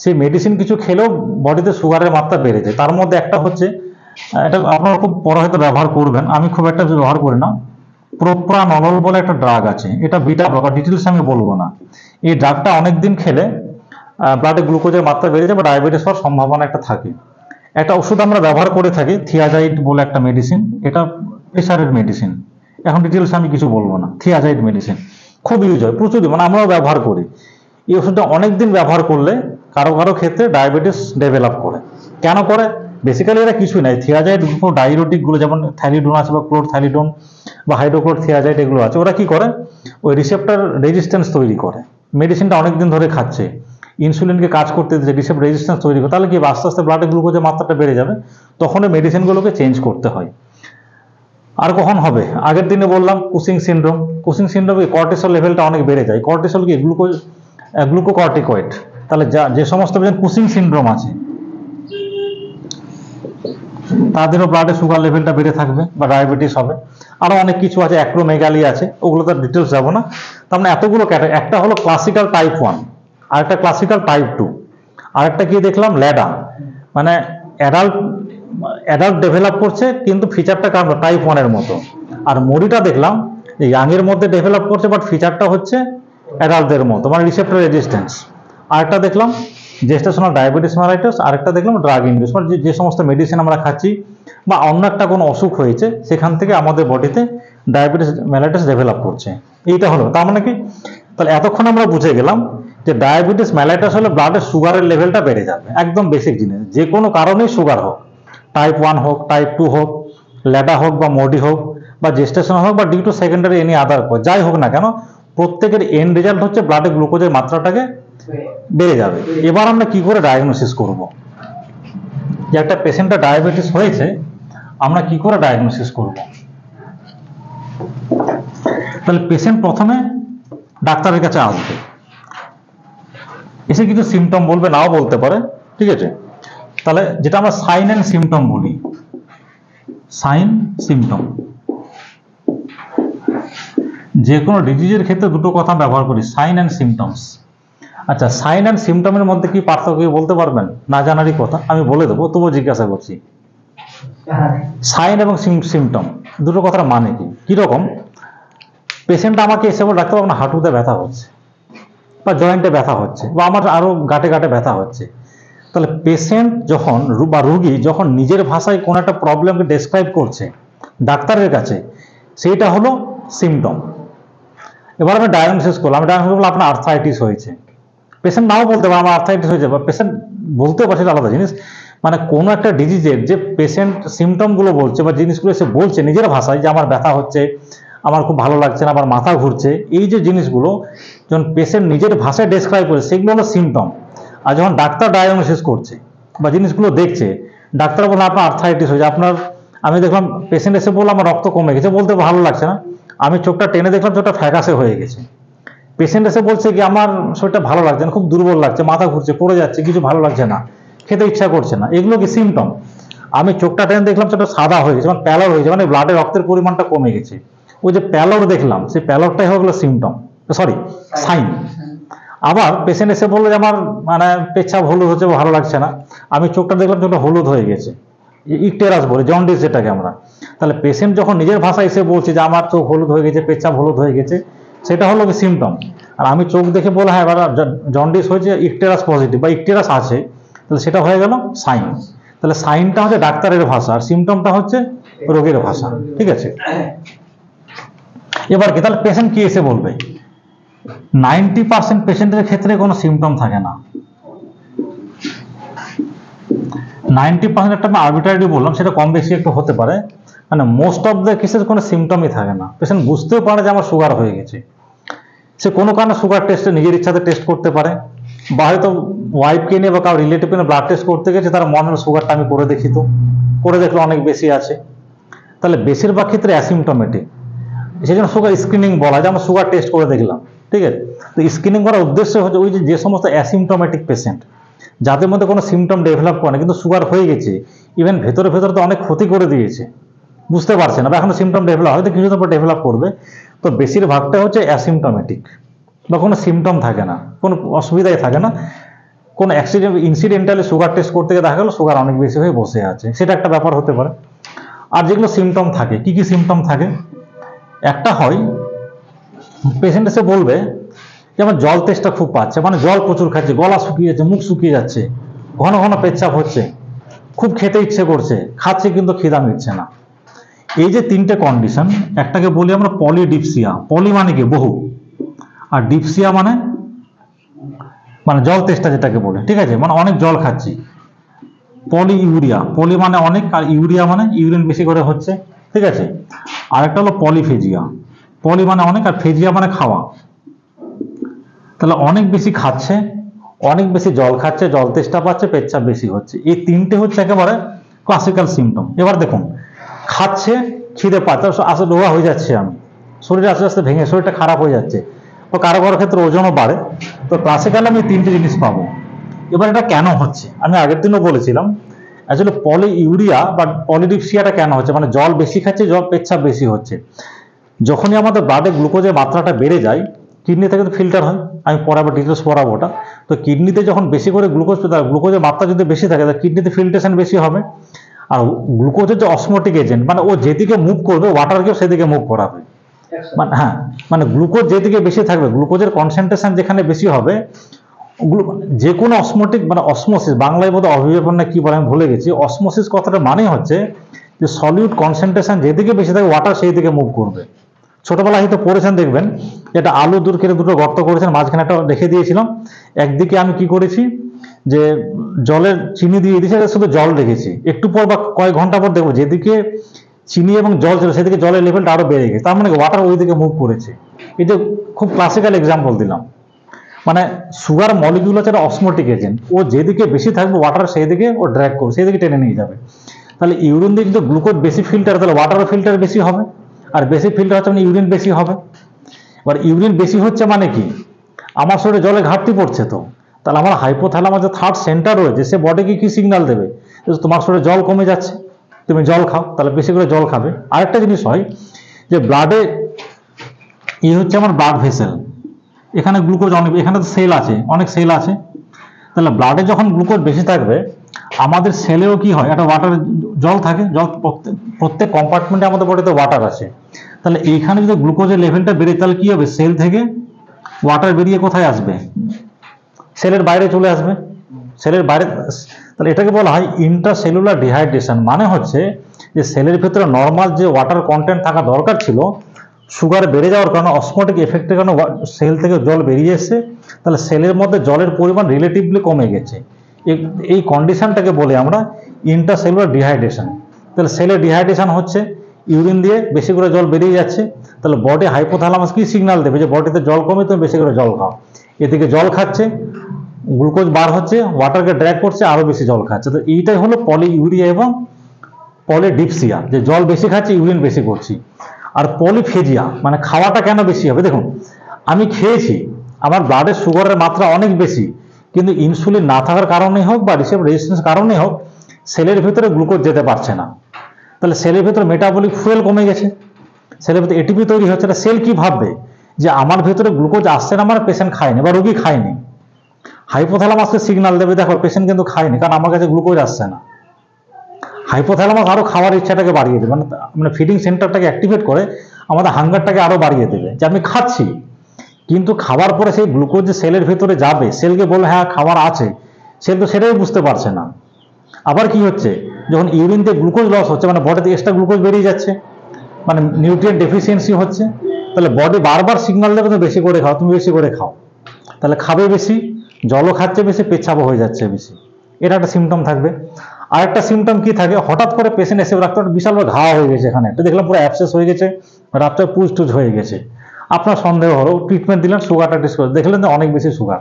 সেই মেডিসিন কিছু খেলেও বডিতে সুগারের মাত্রা বেড়ে যায়। তার মধ্যে একটা হচ্ছে, এটা আপনারা খুব পরে হয়তো ব্যবহার করবেন, আমি খুব একটা ব্যবহার করি না, প্রোপ্রানল বলে একটা ড্রাগ আছে, এটা বিটা ব্লকার, ডিটেলস আমি বলবো না। এই ড্রাগটা অনেকদিন খেলে ব্লাডে গ্লুকোজের মাত্রা বেড়ে যায় বা ডায়াবেটিস হওয়ার সম্ভাবনা একটা থাকে। একটা ওষুধ আমরা ব্যবহার করে থাকি, থিয়াজাইড বলে একটা মেডিসিন, এটা প্রেশারের মেডিসিন, এখন ডিটেলস আমি কিছু বলবো না। থিয়াজাইড মেডিসিন খুব ইউজ হয়, প্রচুর, মানে আমরাও ব্যবহার করি। এই ওষুধটা অনেকদিন ব্যবহার করলে কারো কারো ক্ষেত্রে ডায়াবেটিস ডেভেলপ করে। কেন করে? বেসিক্যালি এটা কিছুই নাই, থিয়াজাইড ডাইউরেটিক গুলো যেমন থ্যালিডোন আছে বা ক্লোরথ্যালিডোন বা হাইড্রোক্লোরথিয়াজাইড এগুলো আছে, ওরা কি করে, ওই রিসেপ্টর রেজিস্ট্যান্স তৈরি করে। মেডিসিনটা অনেকদিন ধরে খাচ্ছে, ইনসুলিনকে কাজ করতে দিচ্ছে, রিসেপ্টর রেজিস্ট্যান্স তৈরি করে, তাহলে কি আস্তে আস্তে ব্লাডে গ্লুকোজের মাত্রাটা বেড়ে যাবে, তখন ওই মেডিসিনগুলোকে চেঞ্জ করতে হয়। আর কখন হবে? আগের দিনে বললাম কুসিং সিনড্রোম। কুসিং সিনড্রোমে কর্টিসল লেভেলটা অনেক বেড়ে যায়। কর্টিসল কি? গ্লুকোকর্টিকয়েড। তাহলে যে সমস্ত পেশেন্ট কুসিং সিনড্রোম আছে তাদেরও ব্লাডে সুগার লেভেলটা বেড়ে থাকবে বা ডায়াবেটিস হবে। আরো অনেক কিছু আছে, অ্যাক্রোমেগালি আছে, ওগুলো তার ডিটেলস যাবো না। তার মানে এতগুলো ক্যাটাগরি, একটা হলো ক্লাসিক্যাল টাইপ 1, আরেকটা ক্লাসিক্যাল টাইপ 2, আরেকটা কি দেখলাম, ল্যাডা, মানে অ্যাডাল্ট ডেভেলপ করছে কিন্তু ফিচারটা টাইপ 1 এর মতো। আর মরিটা দেখলাম যে ইয়াং এর মধ্যে ডেভেলপ করছে বাট ফিচারটা হচ্ছে অ্যাডাল্টদের মতো, মানে রিসেপ্টর রেজিস্ট্যান্স। আরেকটা দেখলাম জেস্টেশনাল ডায়াবেটিস মেলাইটাস, আরেকটা দেখলাম ড্রাগ ইনডিউস, মানে যে সমস্ত মেডিসিন আমরা খাচ্ছি বা অন্য একটা কোনো অসুখ হয়েছে সেখান থেকে আমাদের বডিতে ডায়াবেটিস মেলাইটাস ডেভেলপ করছে। এইটা হলো, তার মানে কি, তাহলে এতক্ষণ আমরা বুঝে গেলাম যে ডায়াবেটিস মেলাইটাস হলে ব্লাডে সুগারের লেভেলটা বেড়ে যাবে, একদম বেসিক জিনিস। যে কোনো কারণেই সুগার হোক, টাইপ 1 হোক, টাইপ 2 হোক, ল্যাডা হোক বা মোডি হোক বা জেস্টেশন হোক বা due to secondary any other cause, যাই হোক না কেন, প্রত্যেকের এন্ড রেজাল্ট হচ্ছে ব্লাডে গ্লুকোজের মাত্রাটাকে বেড়ে যাবে। এবার আমরা কি করে ডায়াগনোসিস করব, যে একটা পেশেন্টের ডায়াবেটিস হয়েছে আমরা কি করে ডায়াগনোসিস করব? তাহলে পেশেন্ট প্রথমে ডাক্তারের কাছে আসবে, এসে কিছু সিমটম বলবে, নাও বলতে পারে, ঠিক আছে। তাহলে যেটা আমরা সাইন অ্যান্ড সিমটম বলি, সাইন সিমটম, যে কোনো ডিজিজের ক্ষেত্রে দুটো কথা ব্যবহার করি, সাইন অ্যান্ড সিমটমস। আচ্ছা, সাইন অ্যান্ড সিমটমের মধ্যে কি পার্থক্য বলতে পারবেন? না জানারই কথা, আমি বলে দেবো, তবুও জিজ্ঞাসা করছি। সাইন এবং সিমটম দুটো কথার মানে কি? কিরকম? পেশেন্ট আমাকে এসে বলে, ডাক্তার আপনার হাঁটুতে ব্যথা হচ্ছে বা জয়েন্টে ব্যথা হচ্ছে বা আমার আরো গাঁটে গাঁটে ব্যথা হচ্ছে। তাহলে পেশেন্ট যখন বা রোগী যখন নিজের ভাষায় কোনো একটা প্রবলেমকে ডেসক্রাইব করছে ডাক্তারের কাছে, সেইটা হলো সিমটম। এবার আমি ডায়াগনোসিস করলাম, আমি ডায়াগনোসিস করলাম আপনার আর্থ্রাইটিস হয়েছে। পেশেন্ট নাও বলতে পারে আমার আর্থ্রাইটিস হয়েছে, বা পেশেন্ট বলতেও পারছে, আলাদা জিনিস। মানে কোনো একটা ডিজিজের যে পেশেন্ট সিমটমগুলো বলছে বা জিনিসগুলো সে বলছে নিজের ভাষায়, যে আমার ব্যথা হচ্ছে, আমার খুব ভালো লাগছে না, আমার মাথা ঘুরছে, এই যে জিনিসগুলো যখন পেশেন্ট নিজের ভাষায় ডেসক্রাইব করে সেগুলো হলো সিমটম। আর যখন ডাক্তার ডায়াগনোসিস করছে বা জিনিসগুলো দেখছে, ডাক্তার বলে আপনার আর্থ্রাইটিস হয়েছে, আপনার, আমি দেখলাম পেশেন্ট এসে বললো আমার রক্ত কমে গেছে, বলতে ভালো লাগছে না, আমি চোখটা টেনে দেখলাম চোখটা ফ্যাকাশে হয়ে গেছে। পেশেন্ট এসে বলছে কি আমার শরীরটা ভালো লাগছে না, খুব দুর্বল লাগছে, মাথা ঘুরছে, পড়ে যাচ্ছে, কিছু ভালো লাগছে না, খেতে ইচ্ছা করছে না, এগুলো কি সিমটম। আমি চোখটা টেনে দেখলাম চোখটা সাদা হয়ে গেছে, মানে প্যালর হয়েছে, মানে ব্লাডে রক্তের পরিমাণটা কমে গেছে, ওই যে প্যালর দেখলাম সেই প্যালরটাই হয়ে গেলো সিমটম, সরি সাইন। আবার পেশেন্ট এসে বললো যে আমার মানে পেচ্ছাপ হলুদ হচ্ছে, ভালো লাগছে না, আমি চোখটা দেখলাম চোখটা হলুদ হয়ে গেছে, ইকটেরাস বলে, জন্ডিস যেটাকে আমরা। তাহলে পেশেন্ট যখন নিজের ভাষায় এসে বলছে যে আমার চোখ হলুদ হয়ে গেছে, পেচ্ছাপ হলুদ হয়ে গেছে, সেটা হলো কি সিমটম। আর আমি চোখ দেখে বলে হ্যাঁ এবার জন্ডিস হয়েছে, ইকটেরাস পজিটিভ বা ইকটেরাস আছে, তাহলে সেটা হয়ে গেল সাইন। তাহলে সাইনটা হচ্ছে ডাক্তারের ভাষা আর সিমটমটা হচ্ছে রোগীর ভাষা, ঠিক আছে। এবার কি, তাহলে পেশেন্ট কি এসে বলবে? 90% পেশেন্টের ক্ষেত্রে কোনো সিমটম থাকে না। 90% একটা আমি আরবিট্রারি বললাম, সেটা কম বেশি একটু হতে পারে, মানে মোস্ট অফ দ্য কেসেস কোনো সিমটমই থাকে না। পেশেন্ট বুঝতেও পারে যে আমার সুগার হয়ে গেছে, সে কোনো কারণে সুগার টেস্টে নিজের ইচ্ছাতে টেস্ট করতে পারে, বা হয়তো ওয়াইফকে নিয়ে বা কারো রিলেটিভকে নিয়ে ব্লাড টেস্ট করতে গেছে, তার মনে হলো সুগারটা আমি করে দেখি, তো করে দেখলো অনেক বেশি আছে। তাহলে বেশিরভাগ ক্ষেত্রে অ্যাসিমটোমেটিক, সেই জন্য সুগার স্ক্রিনিং বলা যায়। আমরা সুগার টেস্ট করে দেখলাম, ঠিক আছে। তো স্ক্রিনিং করার উদ্দেশ্য হচ্ছে ওই যে সমস্ত অ্যাসিমটোমেটিক পেশেন্ট যাদের মধ্যে কোনো সিমটম ডেভেলপ করে না, কিন্তু সুগার হয়ে গেছে, ইভেন ভেতরে ভেতরে তো অনেক ক্ষতি করে দিয়েছে, বুঝতে পারছে না, বা এখনো সিমটম ডেভেলপ হয়তো কিছুদিন পর ডেভেলপ করবে। তো বেশিরভাগটা হচ্ছে অ্যাসিমটোমেটিক, বা কোনো সিমটম থাকে না, কোনো অসুবিধাই থাকে না, কোনো ইনসিডেন্টালি সুগার টেস্ট করতে গিয়ে দেখা গেল সুগার অনেক বেশি হয়ে বসে আছে, সেটা একটা ব্যাপার হতে পারে। আর যেগুলো সিমটম থাকে, কি কি সিমটম থাকে, একটা হয় পেশেন্ট এসে বলবে যে আমার জল তেষ্টা খুব পাচ্ছে, মানে জল প্রচুর খাচ্ছে, গলা শুকিয়ে যাচ্ছে, মুখ শুকিয়ে যাচ্ছে, ঘন ঘন পেচ্ছাপ হচ্ছে, খুব খেতে ইচ্ছে করছে, খাচ্ছে কিন্তু খিদা মিটছে না। এই যে তিনটে কন্ডিশন, একটাকে বলি আমরা পলিডিপসিয়া। পলি মানে কি বহু, আর ডিপসিয়া মানে মানে জল তেষ্টা যেটাকে বলে, ঠিক আছে, মানে অনেক জল খাচ্ছি। পলি ইউরিয়া, পলি মানে অনেক, আর ইউরিয়া মানে ইউরিন বেশি করে হচ্ছে, ঠিক আছে। আরেকটা হলো পলিফেজিয়া, পলি মানে অনেক, আর ফেজিয়া মানে খাওয়া। তাহলে অনেক বেশি খাচ্ছে, অনেক বেশি জল খাচ্ছে, জল তেষ্টা পাচ্ছে, পেচ্ছাপ বেশি হচ্ছে, এই তিনটে হচ্ছে একেবারে ক্লাসিক্যাল সিমটম। এবার দেখুন, খাচ্ছে, খিদে পাচ্ছে, আসলে রোগা হয়ে যাচ্ছে, আমি শরীর আস্তে আস্তে ভেঙে শরীরটা খারাপ হয়ে যাচ্ছে, তো কারো কারো ক্ষেত্রে ওজনও বাড়ে। তো ক্লাসিক্যাল আমি তিনটে জিনিস পাবো। এবার এটা কেন হচ্ছে, আমি আগের দিনও বলেছিলাম, আসলে পলি ইউরিয়া বা পলিডিপসিয়াটা কেন হচ্ছে, মানে জল বেশি খাচ্ছে, জল পেচ্ছাপ বেশি হচ্ছে। যখনই আমাদের ব্লাডে গ্লুকোজের মাত্রাটা বেড়ে যায়, কিডনি থেকে তো ফিল্টার হয়, আমি পড়াবো, ডিটেলস পড়াবো ওটা। তো কিডনিতে যখন বেশি করে গ্লুকোজের মাত্রা যদি বেশি থাকে, তাহলে কিডনিতে ফিল্ট্রেশন বেশি হবে। আর গ্লুকোজের যে অসমোটিক এজেন্ট, মানে ও যেদিকে মুভ করবে ওয়াটারকেও সেদিকে মুভ করাবে। মানে হ্যাঁ, মানে গ্লুকোজ যেদিকে বেশি থাকবে, গ্লুকোজের কনসেন্ট্রেশন যেখানে বেশি হবে, যে কোনো অসমোটিক মানে অসমোসিস, বাংলায় বোধ অভিব্যপন না কি বলে আমি ভুলে গেছি, অসমোসিস কথাটা মানে হচ্ছে যে সলিউট কনসেন্ট্রেশন যেদিকে বেশি থাকে ওয়াটার সেই দিকে মুভ করবে। ছোটবেলায় হয়তো পড়েছেন, দেখবেন এটা আলু দূর কেটে দুটো গর্ত করেছেন, মাঝখানে একটা রেখে দিয়েছিলাম, একদিকে আমি কি করেছি যে জলের চিনি দিয়ে দিয়েছি, শুধু জল রেখেছি, একটু পর বা কয়েক ঘন্টা পর দেখবো যেদিকে চিনি এবং জল ছিল সেদিকে জলের লেভেলটা আরো বেড়ে গেছে, তার মানে ওয়াটার ওই দিকে মুভ করেছে। এই যে খুব ক্লাসিক্যাল এক্সাম্পল দিলাম, মানে সুগার মলিকিউল হচ্ছে একটা অসমোটিক এজেন্ট, ও যেদিকে বেশি থাকবে ওয়াটার সেই দিকে ও ড্র্যাগ করবে, সেই দিকে টেনে নিয়ে যাবে। তাহলে ইউরিন দিয়ে যদি গ্লুকোজ বেশি ফিল্টার, তাহলে ওয়াটারও ফিল্টার বেশি হবে, আর বেশি ফিল্টার হচ্ছে মানে ইউরিন বেশি হবে। এবার ইউরিন বেশি হচ্ছে মানে কি, আমার শরীরে জলে ঘাটতি পড়ছে, তো তাহলে আমার হাইপোথ্যালামাস যে থার্ড সেন্টার রয়েছে, সে বডিকে কি সিগন্যাল দেবে, তোমার শরীরে জল কমে যাচ্ছে, তুমি জল খাও, তাহলে বেশি করে জল খাবে। আরেকটা জিনিস হয় যে ব্লাডে হচ্ছে আমার ব্লাড ভেসেল, এখানে গ্লুকোজ অনেক, এখানে তো সেল আছে, অনেক সেল আছে, তাহলে ব্লাডে যখন গ্লুকোজ বেশি থাকবে, আমাদের সেলেও কি হয়, একটা ওয়াটার জল থাকে, জল প্রত্যেক কম্পার্টমেন্টে আমাদের বডিতে ওয়াটার আছে। তাহলে এইখানে যদি গ্লুকোজের লেভেলটা বেড়ে, তাহলে কি হবে, সেল থেকে ওয়াটার বেরিয়ে কোথায় আসবে, সেলের বাইরে চলে আসবে, সেলের বাইরে। তাহলে এটাকে বলা হয় ইন্ট্রাসেলুলার ডিহাইড্রেশন, মানে হচ্ছে যে সেলের ভিতরে নর্মাল যে ওয়াটার কন্টেন্ট থাকা দরকার ছিল, সুগার বেড়ে যাওয়ার কারণে অসমোটিক এফেক্টের কারণে সেল থেকে জল বেরিয়ে এসছে, তাহলে সেলের মধ্যে জলের পরিমাণ রিলেটিভলি কমে গেছে। এই কন্ডিশনটাকে বলি আমরা ইন্ট্রাসেলুলার ডিহাইড্রেশন। তাহলে সেলের ডিহাইড্রেশন হচ্ছে, ইউরিন দিয়ে বেশি করে জল বেরিয়ে যাচ্ছে, তাহলে বডি হাইপোথ্যালামাস কি সিগন্যাল দেবে যে বডিতে জল কমে, তুমি বেশি করে জল খাও। এদিকে জল খাচ্ছে, গ্লুকোজ বার হচ্ছে, ওয়াটারকে ড্র্যাগ করছে, আরো বেশি জল খাচ্ছে। তো এইটাই হলো পলি ইউরিয়া এবং পলিডিপসিয়া, যে জল বেশি খাচ্ছি, ইউরিন বেশি করছি। আর পলিফেজিয়া মানে খাওয়াটা কেন বেশি হবে, দেখুন আমি খেয়েছি, আমার ব্লাডে সুগারের মাত্রা অনেক বেশি, কিন্তু ইনসুলিন না থাকার কারণে হোক বা রেজিস্ট্যান্স কারণে হোক, সেলের ভিতরে গ্লুকোজ যেতে পারছে না, তাহলে সেলের ভিতরে মেটাবলিক ফুয়েল কমে গেছে, সেলের ভিতরে এটিপি তৈরি হচ্ছে না। সেল কি ভাববে যে আমার ভিতরে গ্লুকোজ আসছে না, আমার পেশেন্ট খায়নি বা রোগী খায়নি, হাইপোথ্যালামাসকে সিগন্যাল দেবে, দেখো পেশেন্ট কিন্তু খায়নি, কারণ আমার কাছে গ্লুকোজ আসছে না। হাইপোথ্যালামাস আরো খাওয়ার ইচ্ছাটাকে বাড়িয়ে দেবে, মানে ফিডিং সেন্টারটাকে অ্যাক্টিভেট করে আমাদের হাঙ্গারটাকে আরো বাড়িয়ে দেবে, যে আমি খাচ্ছি, কিন্তু খাওয়ার পরে সেই গ্লুকোজ যে সেলের ভিতরে যাবে, সেলকে বলে হ্যাঁ খাবার আছে, সেল তো সেটাই বুঝতে পারছে না। আবার কি হচ্ছে, যখন ইউরিন দিয়ে গ্লুকোজ লস হচ্ছে, মানে বডিতে এক্সট্রা গ্লুকোজ বেরিয়ে যাচ্ছে, মানে নিউট্রিয়েন্ট ডেফিসিয়েন্সি হচ্ছে, তাহলে বডি বারবার সিগন্যাল দেবে তুমি বেশি করে খাও, তুমি বেশি করে খাও, তাহলে খাবে বেশি, জলও খাচ্ছে বেশি, পেচ্ছাপও হয়ে যাচ্ছে বেশি, এটা একটা সিমটম থাকবে। আরেকটা সিমটম কি থাকে, হঠাৎ করে পেশেন্ট এসে রাখতে বিশাল ঘা হয়ে গেছে, এখানে একটা দেখলাম পুরো অ্যাবসেস হয়ে গেছে, রাত্রে পুজ টুজ হয়ে গেছে, আপনার সন্দেহ হলো, ট্রিটমেন্ট দিলেন, সুগারটা টেস্ট করে দেখলেন যে অনেক বেশি সুগার।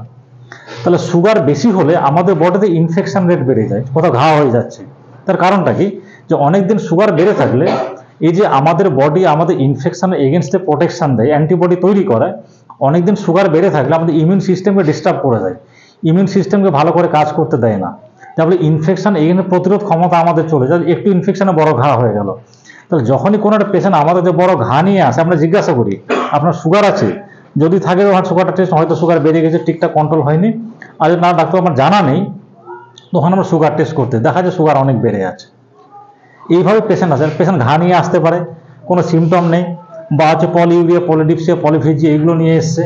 তাহলে সুগার বেশি হলে আমাদের বডিতে ইনফেকশন রেট বেড়ে যায়, কোথাও ঘা হয়ে যাচ্ছে। তার কারণটা কি, যে অনেকদিন সুগার বেড়ে থাকলে এই যে আমাদের বডি আমাদের ইনফেকশনের এগেনস্টে প্রোটেকশন দেয়, অ্যান্টিবডি তৈরি করে, অনেকদিন সুগার বেড়ে থাকলে আমাদের ইমিউন সিস্টেমকে ডিস্টার্ব করে দেয়, ইমিউন সিস্টেমকে ভালো করে কাজ করতে দেয় না। তাহলে ইনফেকশন এগেনস্ট প্রতিরোধ ক্ষমতা আমাদের চলে যায়, একটু ইনফেকশনে বড় ঘা হয়ে গেল। তাহলে যখনই কোনো একটা পেশেন্ট আমাদের যে বড় ঘা নিয়ে আসে, আমরা জিজ্ঞাসা করি আপনার সুগার আছে, যদি থাকে তখন সুগারটা টেস্ট, হয়তো সুগার বেড়ে গেছে, ঠিকঠাক কন্ট্রোল হয়নি, আর যদি না ডাক্তার আমার জানা নেই, তখন আমরা সুগার টেস্ট করতে দেখা যায় সুগার অনেক বেড়ে আছে। এইভাবে পেশেন্ট আছে, পেশেন্ট ঘা নিয়ে আসতে পারে, কোনো সিমটম নেই, বা হচ্ছে পলিউরিয়া, পলিডিপসিয়া, পলিফেজিয়া এগুলো নিয়ে এসছে।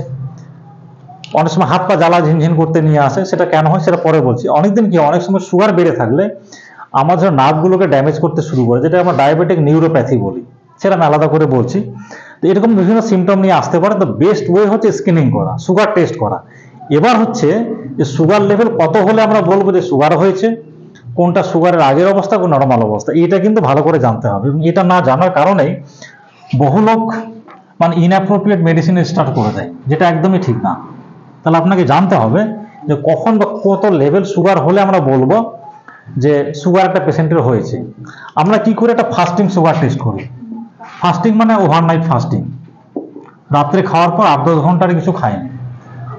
অনেক সময় হাত পা জ্বালা ঝিনঝিন করতে নিয়ে আসে, সেটা কেন হয় সেটা পরে বলছি। অনেকদিন কি, অনেক সময় সুগার বেড়ে থাকলে আমাদের নার্ভগুলোকে ড্যামেজ করতে শুরু করে, যেটা আমরা ডায়াবেটিক নিউরোপ্যাথি বলি, সেটা আমি আলাদা করে বলছি। তো এরকম বিভিন্ন সিমটম নিয়ে আসতে পারে। তো বেস্ট ওয়ে হচ্ছে স্ক্রিনিং করা, সুগার টেস্ট করা। এবার হচ্ছে যে সুগার লেভেল কত হলে আমরা বলবো যে সুগার হয়েছে, কোনটা সুগারের আগের অবস্থা, কোন নর্মাল অবস্থা, এটা কিন্তু ভালো করে জানতে হবে। এবং এটা না জানার কারণেই বহু লোক মানে ইনঅ্যাপ্রোপ্রিয়েট মেডিসিন স্টার্ট করে দেয়, যেটা একদমই ঠিক না। তাহলে আপনাকে জানতে হবে যে কখন বা কত লেভেল সুগার হলে আমরা বলবো যে সুগার একটা পেশেন্টের হয়েছে। আমরা কি করে একটা ফাস্টিং সুগার টেস্ট করি। ফাস্টিং মানে ওভারনাইট ফাস্টিং, রাত্রে খাওয়ার পর 8-10 ঘন্টার কিছু খাইনি।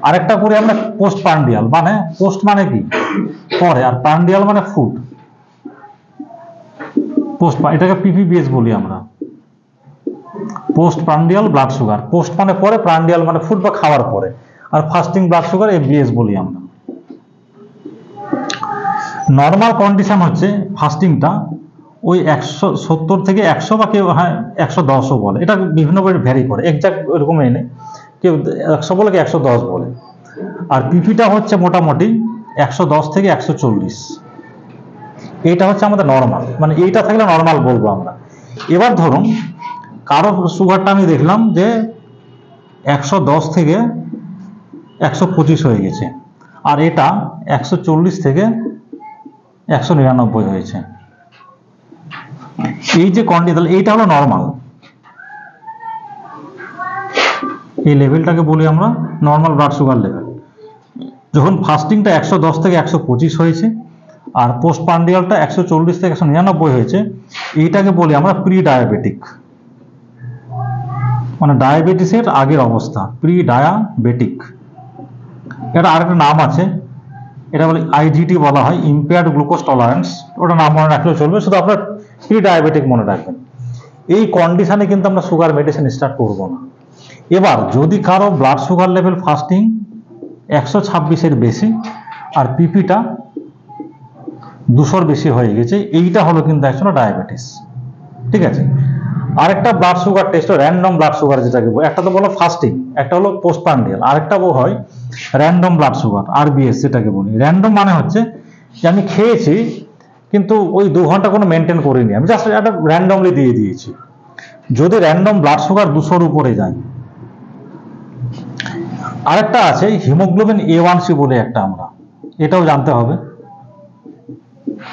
আরেকটা করি আমরা পোস্ট প্রান্ডিয়াল, মানে পোস্ট মানে কি পরে, আর প্রান্ডিয়াল মানে ফুড। পোস্ট, এটাকে পিপিবিএস বলি আমরা, পোস্ট প্রান্ডিয়াল ব্লাড সুগার। পোস্ট মানে পরে, প্রান্ডিয়াল মানে ফুড বা খাওয়ার পরে, আর ফাস্টিং ব্লাড সুগার এফবিএস বলি আমরা। নর্মাল কন্ডিশন হচ্ছে ফাস্টিংটা ওই 170 থেকে 100 বা কেউ 110ও বলে, এটা বিভিন্নভাবে ভ্যারি করে, এক্সাক্ট এরকমই নেই, কেউ 100 বলে, কেউ 110 বলে। আর পিপিটা হচ্ছে মোটামুটি 110 থেকে 140, এইটা হচ্ছে আমাদের নর্মাল, মানে এইটা থাকলে নর্মাল বলবো আমরা। এবার ধরুন কারো সুগারটা আমি দেখলাম যে 110 থেকে 125 হয়ে গেছে, আর এটা 140 থেকে 199 হয়েছে। এই যে কন্ডিশন, এইটা হলো নর্মাল, এই লেভেলটাকে বলি আমরা নর্মাল ব্লাড সুগার লেভেল। যখন ফাস্টিংটা 110 থেকে 125 হয়েছে আর পোস্ট প্রান্ডিয়ালটা 140 থেকে 199 হয়েছে, এইটাকে বলি আমরা প্রি ডায়াবেটিক, মানে ডায়াবেটিসের আগের অবস্থা, প্রি ডায়াবেটিক। এটা আরেকটা নাম আছে, এটা বলে আইজিটি বলা হয়, ইম্পেয়ার্ড গ্লুকোজ টলারেন্স। ওটা নাম মনে রাখলেও চলবে, শুধু আপনার প্রি ডায়াবেটিক মনে রাখবেন। এই কন্ডিশনে কিন্তু আমরা সুগার মেডিসিন স্টার্ট করব না। এবার যদি কারো ব্লাড সুগার লেভেল ফাস্টিং 126-এর বেশি আর পিপিটা 200-র বেশি হয়ে গেছে, এইটা হলো কিন্তু অ্যাকচুয়ালি ডায়াবেটিস। ঠিক আছে, আরেকটা blood sugar test, random blood sugar যেটাকে বলে, একটা তো বলো ফাস্টিং, একটা হলো পোস্ট প্রান্ডিয়াল, আরেকটা হয় র্যান্ডম ব্লাড সুগার, আরবিএস যেটাকে বলি। র্যান্ডম মানে হচ্ছে যে আমি খেয়েছি কিন্তু ওই 2 ঘন্টা কোনো মেনটেন করিনি, আমি জাস্ট একটা র্যান্ডমলি দিয়ে দিয়েছি। যদি র্যান্ডম ব্লাড সুগার 200-র উপরে যায়। আরেকটা আছে হিমোগ্লোবিন A1C বলে একটা, আমরা এটাও জানতে হবে।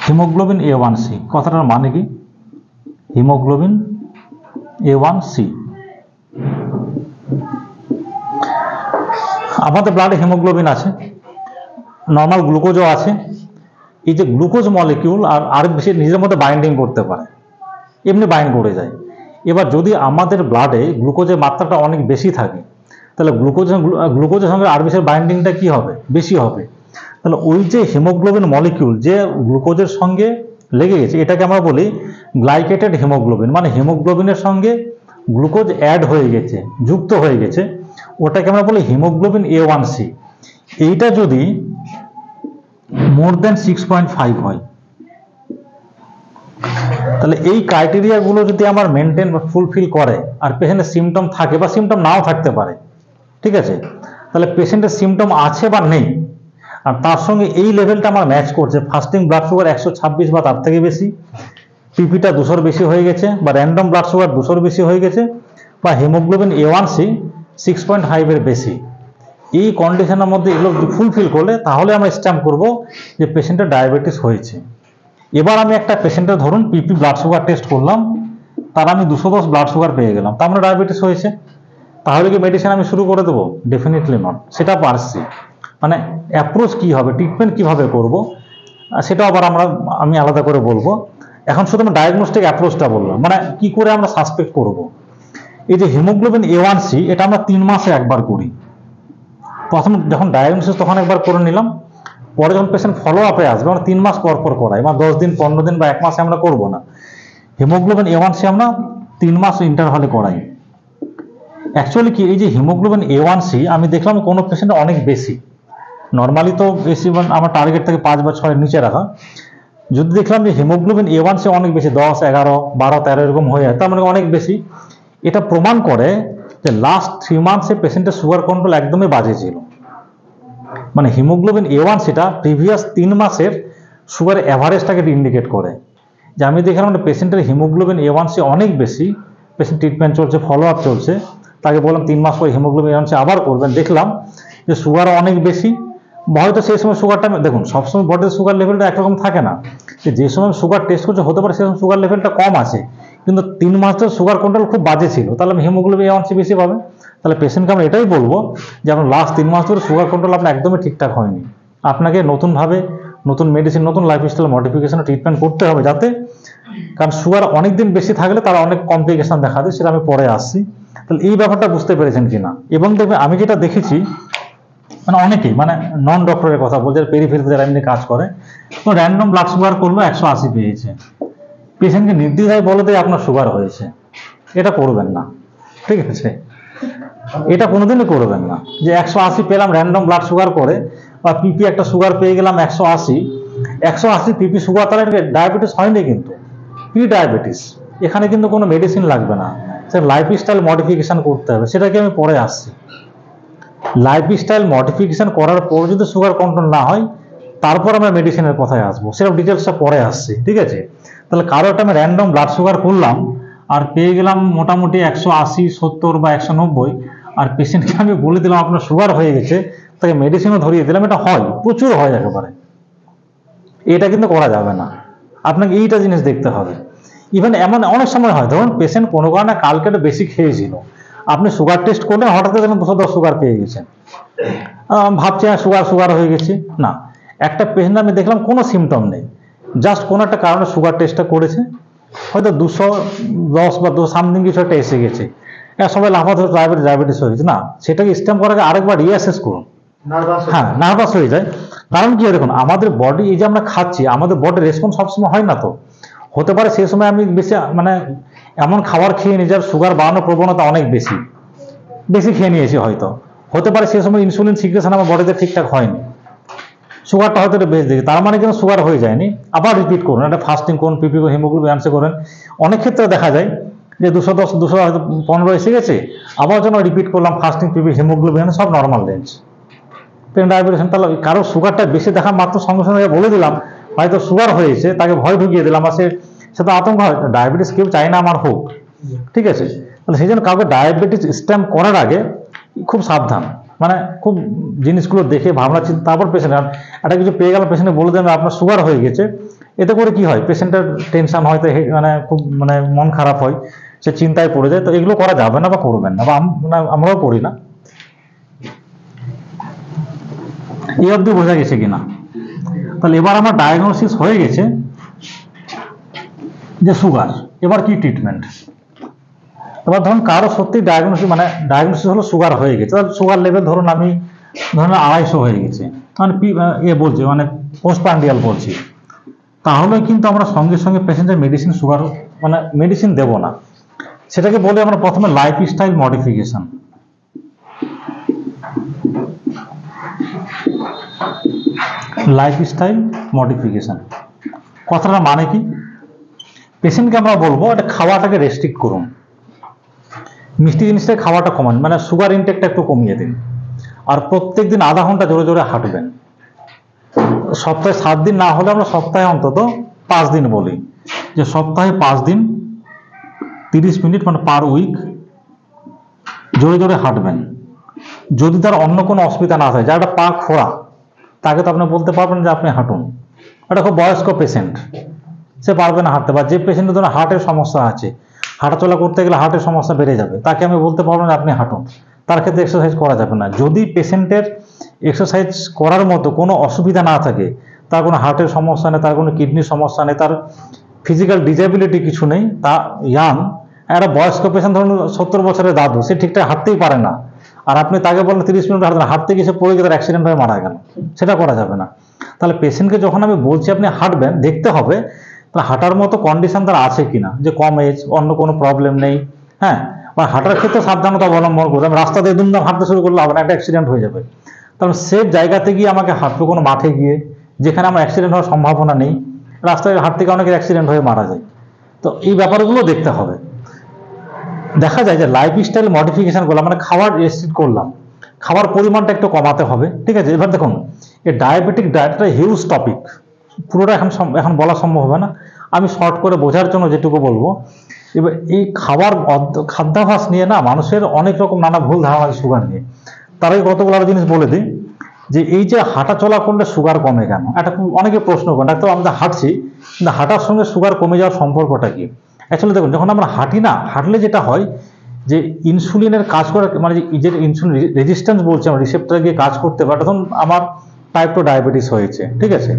হিমোগ্লোবিন A1C কথাটার মানে কি, হিমোগ্লোবিন A1C, আমাদের ব্লাডে হিমোগ্লোবিন আছে, নর্মাল গ্লুকোজও আছে। এই যে গ্লুকোজ মলিকিউল আর বেশি নিজের মধ্যে বাইন্ডিং করতে পারে, এমনি বাইন্ড করে যায়। এবার যদি আমাদের ব্লাডে গ্লুকোজের মাত্রাটা অনেক বেশি থাকে, তাহলে গ্লুকোজের সঙ্গে আরবিসির বাইন্ডিংটা কি হবে, বেশি হবে। তাহলে ওই যে হিমোগ্লোবিন মলিকিউল যে গ্লুকোজের সঙ্গে লেগে গেছে, এটাকে আমরা বলি গ্লাইকেটেড হিমোগ্লোবিন, মানে হিমোগ্লোবিনের সঙ্গে গ্লুকোজ অ্যাড হয়ে গেছে, যুক্ত হয়ে গেছে, ওটাকে আমরা বলি হিমোগ্লোবিন A1C। এইটা যদি মোর দেন 6.5 হয়, তাহলে এই ক্রাইটেরিয়া গুলো যদি আমার মেনটেন বা ফুলফিল করে, আর পেশেন্টের সিমটম থাকে বা সিমটম নাও থাকতে পারে, ঠিক আছে, তাহলে পেশেন্টের সিমটম আছে বা নেই, আর তার সঙ্গে এই লেভেলটা আমার ম্যাচ করছে, ফাস্টিং ব্লাড সুগার 126 বা তার থেকে বেশি, পিপিটা 200-র বেশি হয়ে গেছে, বা র্যান্ডম ব্লাড সুগার 200-র বেশি হয়ে গেছে, বা হিমোগ্লোবিন A1C 6.5-এর বেশি, এই কন্ডিশনের মধ্যে এগুলো ফুলফিল করলে তাহলে আমরা স্ট্যাম্প করব যে পেশেন্টের ডায়াবেটিস হয়েছে। এবার আমি একটা পেশেন্টের ধরুন পিপি ব্লাড সুগার টেস্ট করলাম, তার আমি 210 ব্লাড সুগার পেয়ে গেলাম, তার মানে ডায়াবেটিস হয়েছে। তাহলে কি মেডিসিন আমি শুরু করে দেবো? Definitely not. সেটা পারছি, মানে অ্যাপ্রোচ কি হবে, ট্রিটমেন্ট কিভাবে করব, সেটাও আবার আমি আলাদা করে বলবো। এখন শুধু আমি ডায়াগনস্টিক অ্যাপ্রোচটা বললাম, মানে কি করে আমরা সাসপেক্ট করব। এই যে হিমোগ্লোবিন A1C, এটা আমরা 3 মাসে একবার করি। প্রথম যখন ডায়াগনোসিস তখন একবার করে নিলাম, পরে যখন পেশেন্ট ফলো আপে আসবে আমরা 3 মাস পর পর করাই, মানে 10 দিন 15 দিন বা 1 মাসে আমরা করব না। হিমোগ্লোবিন A1C আমরা 3 মাস ইন্টারভালে করাই। অ্যাকচুয়ালি কি, এই যে হিমোগ্লোবিন A1C আমি দেখলাম কোনো পেশেন্টের অনেক বেশি, নর্মালি তো বেশি, আমার টার্গেট থেকে 5 বা 6 এর নিচে রাখা। যদি দেখলাম যে হিমোগ্লোবিন A1C অনেক বেশি, 10, 11, 12, 13 এরকম হয়ে যায়, তার মানে অনেক বেশি, এটা প্রমাণ করে যে লাস্ট 3 মান্থসে পেশেন্টের সুগার কন্ট্রোল একদমই বাজে ছিল। মানে হিমোগ্লোবিন A1Cটা প্রিভিয়াস 3 মাসের সুগার অ্যাভারেজটাকে ইন্ডিকেট করে। যে আমি দেখলাম মানে পেশেন্টের হিমোগ্লোবিন A1C অনেক বেশি, পেশেন্ট ট্রিটমেন্ট চলছে, ফলো আপ চলছে, তাকে বললাম 3 মাস পরে হিমোগ্লোবিন A1C আবার করবেন, দেখলাম যে সুগার অনেক বেশি। হয়তো সেই সময় সুগারটা, দেখুন সবসময় বডির সুগার লেভেলটা একরকম থাকে না, যে সময় সুগার টেস্ট করছে হতে পারে সেই সময় সুগার লেভেলটা কম আছে, কিন্তু 3 মাসের সুগার কন্ট্রোল খুব বাজে ছিল, তাহলে হিমোগ্লোবিন A1C বেশি পাবে। তাহলে পেশেন্টকে আমরা এটাই বলবো যে আপনার লাস্ট 3 মাস ধরে সুগার কন্ট্রোল আপনার একদমই ঠিকঠাক হয়নি, আপনাকে নতুনভাবে নতুন মেডিসিন, নতুন লাইফস্টাইল মডিফিকেশন ট্রিটমেন্ট করতে হবে, যাতে, কারণ সুগার অনেক দিন বেশি থাকলে তারা অনেক কমপ্লিকেশন দেখা দেয়, সেটা আমি পরে আসছি। তাহলে এই ব্যাপারটা বুঝতে পেরেছেন কিনা। এবং দেখবেন আমি যেটা দেখেছি, মানে অনেকেই, মানে নন ডক্টরের কথা বলছে, পেরিফেরিতে যারা এমনি কাজ করে, তো র্যান্ডম ব্লাড সুগার করলো 180 পেয়েছে, পেশেন্টকে নির্দ্বিধায় বলে দেয় আপনার সুগার হয়েছে। এটা করবেন না, ঠিক আছে, এটা কোনোদিনই করবেন না। যে 180 পেলাম র্যান্ডম ব্লাড সুগার করে, বা পিপি একটা সুগার পেয়ে গেলাম 180 পিপি সুগার, তাহলে ডায়াবেটিস হয়নি, কিন্তু প্রি ডায়াবেটিস। এখানে কিন্তু কোনো মেডিসিন লাগবে না, সে লাইফস্টাইল মডিফিকেশন করতে হবে, সেটাকে আমি পরে আসছি। লাইফস্টাইল মডিফিকেশন করার পর যদি সুগার কন্ট্রোল না হয়, তারপর আমরা মেডিসিনের কথায় আসবো, সেটা ডিটেলসটা পরে আসছি, ঠিক আছে। তাহলে কারো একটা আমি র্যান্ডম ব্লাড সুগার করলাম আর পেয়ে গেলাম মোটামুটি 180, 70 বা 190, আর পেশেন্টকে আমি বলে দিলাম আপনার সুগার হয়ে গেছে, তাকে মেডিসিনও ধরিয়ে দিলাম, এটা হয়, প্রচুর হয় একেবারে। এটা কিন্তু করা যাবে না, আপনাকে এইটা জিনিস দেখতে হবে। ইভেন এমন অনেক সময় হয়, ধরুন পেশেন্ট কোনো কারণে কালকে একটু বেশি খেয়েছিল, আপনি সুগার টেস্ট করলেন, হঠাৎ করে 210 সুগার পেয়ে গেছেন, ভাবছি সুগার হয়ে গেছে না। একটা পেশেন্ট আমি দেখলাম কোনো সিমটম নেই, জাস্ট কোনো একটা কারণে সুগার টেস্টটা করেছে, হয়তো 210 বা 2 সামথিং কিছু একটা এসে গেছে, সবাই লাফাতে ডায়াবেটিস হয়ে গেছে না, সেটাকে স্ট্যাম্প করার আগে আরেকবার রিঅ্যাসেস করুন। হ্যাঁ, নার্ভাস হয়ে যায়। কারণ কি, দেখুন আমাদের বডি, এই যে আমরা খাচ্ছি, আমাদের বডি রেসপন্স সবসময় হয় না, তো হতে পারে সেই সময় আমি বেশি, মানে এমন খাবার খেয়ে নিই যার সুগার বাড়ানোর প্রবণতা অনেক বেশি খেয়ে নিয়েছি, হয়তো হতে পারে সেই সময় ইনসুলিন সিক্রেশন আমার বডিতে ঠিকঠাক হয়নি, সুগারটা হয়তো একটু বেশি দেখি, তার মানে কিন্তু সুগার হয়ে যায়নি। আবার রিপিট করুন, একটা ফাস্টিং করুন, পিপি হিমোগ্লোবিন A1C করেন। অনেক ক্ষেত্রে দেখা যায় যে 210, 215 এসে গেছে, আবার যখন রিপিট করলাম ফাস্টিং, পিপি হিমোগ্লোবিন সব নর্মাল রেঞ্জ, ডায়াবেটিস। তাহলে কারো সুগারটা বেশি দেখা মাত্র সঙ্গে সঙ্গে বলে দিলাম হয়তো সুগার হয়েছে, তাকে ভয় ঢুকিয়ে দিলাম, আর সে তো আতঙ্ক হয়। ডায়াবেটিস কেউ চায় না আমার হোক, ঠিক আছে। তাহলে সেই জন্য কাউকে ডায়াবেটিস স্ট্যাম্প করার আগে খুব সাবধান, মানে খুব জিনিসগুলো দেখে ভাবনা চিন্তা, তারপর পেশেন্ট একটা কিছু পেয়ে গেল, পেশেন্টে বলে দেন আপনার সুগার হয়ে গেছে, এতে করে কি হয়, পেশেন্টের টেনশন হয়, তো মানে খুব মানে মন খারাপ হয়, সে চিন্তায় পড়ে যায়। তো এগুলো করা যাবে না বা করবেন না, বা আমরাও করি না। এই অবধি বোঝা গেছে কিনা। তাহলে এবার আমার ডায়াগনোসিস হয়ে গেছে যে সুগার, এবার কি ট্রিটমেন্ট। এবার ধরুন কারো সত্যি ডায়াগনোসিস হলো সুগার হয়ে গেছে, তাহলে সুগার লেভেল ধরুন 250 হয়ে গেছে, মানে বলছি, মানে পোস্টপ্রান্ডিয়াল বলছি, তাহলে কিন্তু আমরা সঙ্গে সঙ্গে পেশেন্টের মেডিসিন, সুগার মানে মেডিসিন দেব না, সেটাকে বলে আমরা প্রথমে লাইফস্টাইল মডিফিকেশন। লাইফস্টাইল মডিফিকেশন কথাটা মানে কি, পেশেন্টকে আমরা বলবো এটা খাওয়াটাকে রেস্ট্রিক্ট করুন, মিষ্টি জিনিসটা খাওয়াটা কমান, মানে সুগার ইনটেকটা একটু কমিয়ে দিন, আর প্রত্যেকদিন আধা ঘন্টা জোরে জোরে হাঁটবেন। সপ্তাহে 7 দিন না হলে আমরা সপ্তাহে অন্তত 5 দিন বলি, যে সপ্তাহে 5 দিন 30 মিনিট, মানে পার উইক জোরে জোরে হাঁটবেন। যদি তার অন্য কোনো অসুবিধা না থাকে, যারা পা খোড়া, তাকে তো আপনি বলতে পারবেন যে আপনি হাঁটুন, এটা খুব বয়স্ক পেশেন্ট, সে পারবে না হাঁটতে, বা যে পেশেন্টের ধরুন হার্টের সমস্যা আছে, হাঁটাচলা করতে গেলে হার্টের সমস্যা বেড়ে যাবে, তাকে আমি বলতে পারবো না আপনি হাঁটুন, তার ক্ষেত্রে এক্সারসাইজ করা যাবে না। যদি পেশেন্টের এক্সারসাইজ করার মতো কোনো অসুবিধা না থাকে, তার কোনো হার্টের সমস্যা নেই, তার কোনো কিডনির সমস্যা নেই, তার ফিজিক্যাল ডিসেবিলিটি কিছু নেই, তা ইয়াং একটা বয়স্ক পেশেন্ট ধরুন 70 বছরের দাদু, সে ঠিকঠাক হাঁটতেই পারে না, আর আপনি তাকে বলেন 30 মিনিট হাঁটতে, হাঁটতে গিয়ে সে পড়ে গিয়ে তার অ্যাক্সিডেন্ট হয়ে মারা গেল, সেটা করা যাবে না। তাহলে পেশেন্টকে যখন আমি বলছি আপনি হাঁটবেন, দেখতে হবে তাহলে হাঁটার মতো কন্ডিশন তার আছে কিনা, যে কম এজ, অন্য কোনো প্রবলেম নেই, হ্যাঁ, বা হাঁটার ক্ষেত্রে সাবধানতা অবলম্বন করবে। আমি রাস্তা দিয়ে দুমদাম হাঁটতে শুরু করলে আপনার একটা অ্যাক্সিডেন্ট হয়ে যাবে, তাহলে সেফ জায়গাতে গিয়ে আমাকে হাঁটবে, কোনো মাঠে গিয়ে যেখানে আমার অ্যাক্সিডেন্ট হওয়ার সম্ভাবনা নেই। রাস্তায় হাঁট থেকে অনেকের অ্যাক্সিডেন্ট হয়ে মারা যায়। তো এই ব্যাপারগুলো দেখতে হবে। দেখা যায় যে লাইফস্টাইল মডিফিকেশনগুলো, মানে খাবার রেস্ট্রিক্ট করলাম, খাবার পরিমাণটা একটু কমাতে হবে, ঠিক আছে। এবার দেখুন, এই ডায়াবেটিক ডায়েটটা হিউজ টপিক, পুরোটা এখন বলা সম্ভব হবে না, আমি শর্ট করে বোঝার জন্য যেটুকু বলবো। এবার এই খাদ্যাভ্যাস নিয়ে না মানুষের অনেক রকম নানা ভুল ধারণা আছে সুগার নিয়ে। তার আগে কতগুলো আরো জিনিস বলে দিই, যে এই যে হাঁটা চলা করলে সুগার কমে কেন, এটা অনেকে প্রশ্ন করেন, ডাক্তার আমরা হাঁটছি কিন্তু হাঁটার সঙ্গে সুগার কমে যাওয়ার সম্পর্কটা কি? অ্যাকচুয়ালি দেখুন, যখন আমরা হাঁটি না, হাঁটলে যেটা হয় যে ইনসুলিনের কাজ করে, মানে যে ইনসুলিন রেজিস্ট্যান্স বলছে, আমার রিসেপ্টরে গিয়ে কাজ করতে পারে, তখন আমার টাইপ 2 ডায়াবেটিস হয়েছে, ঠিক আছে।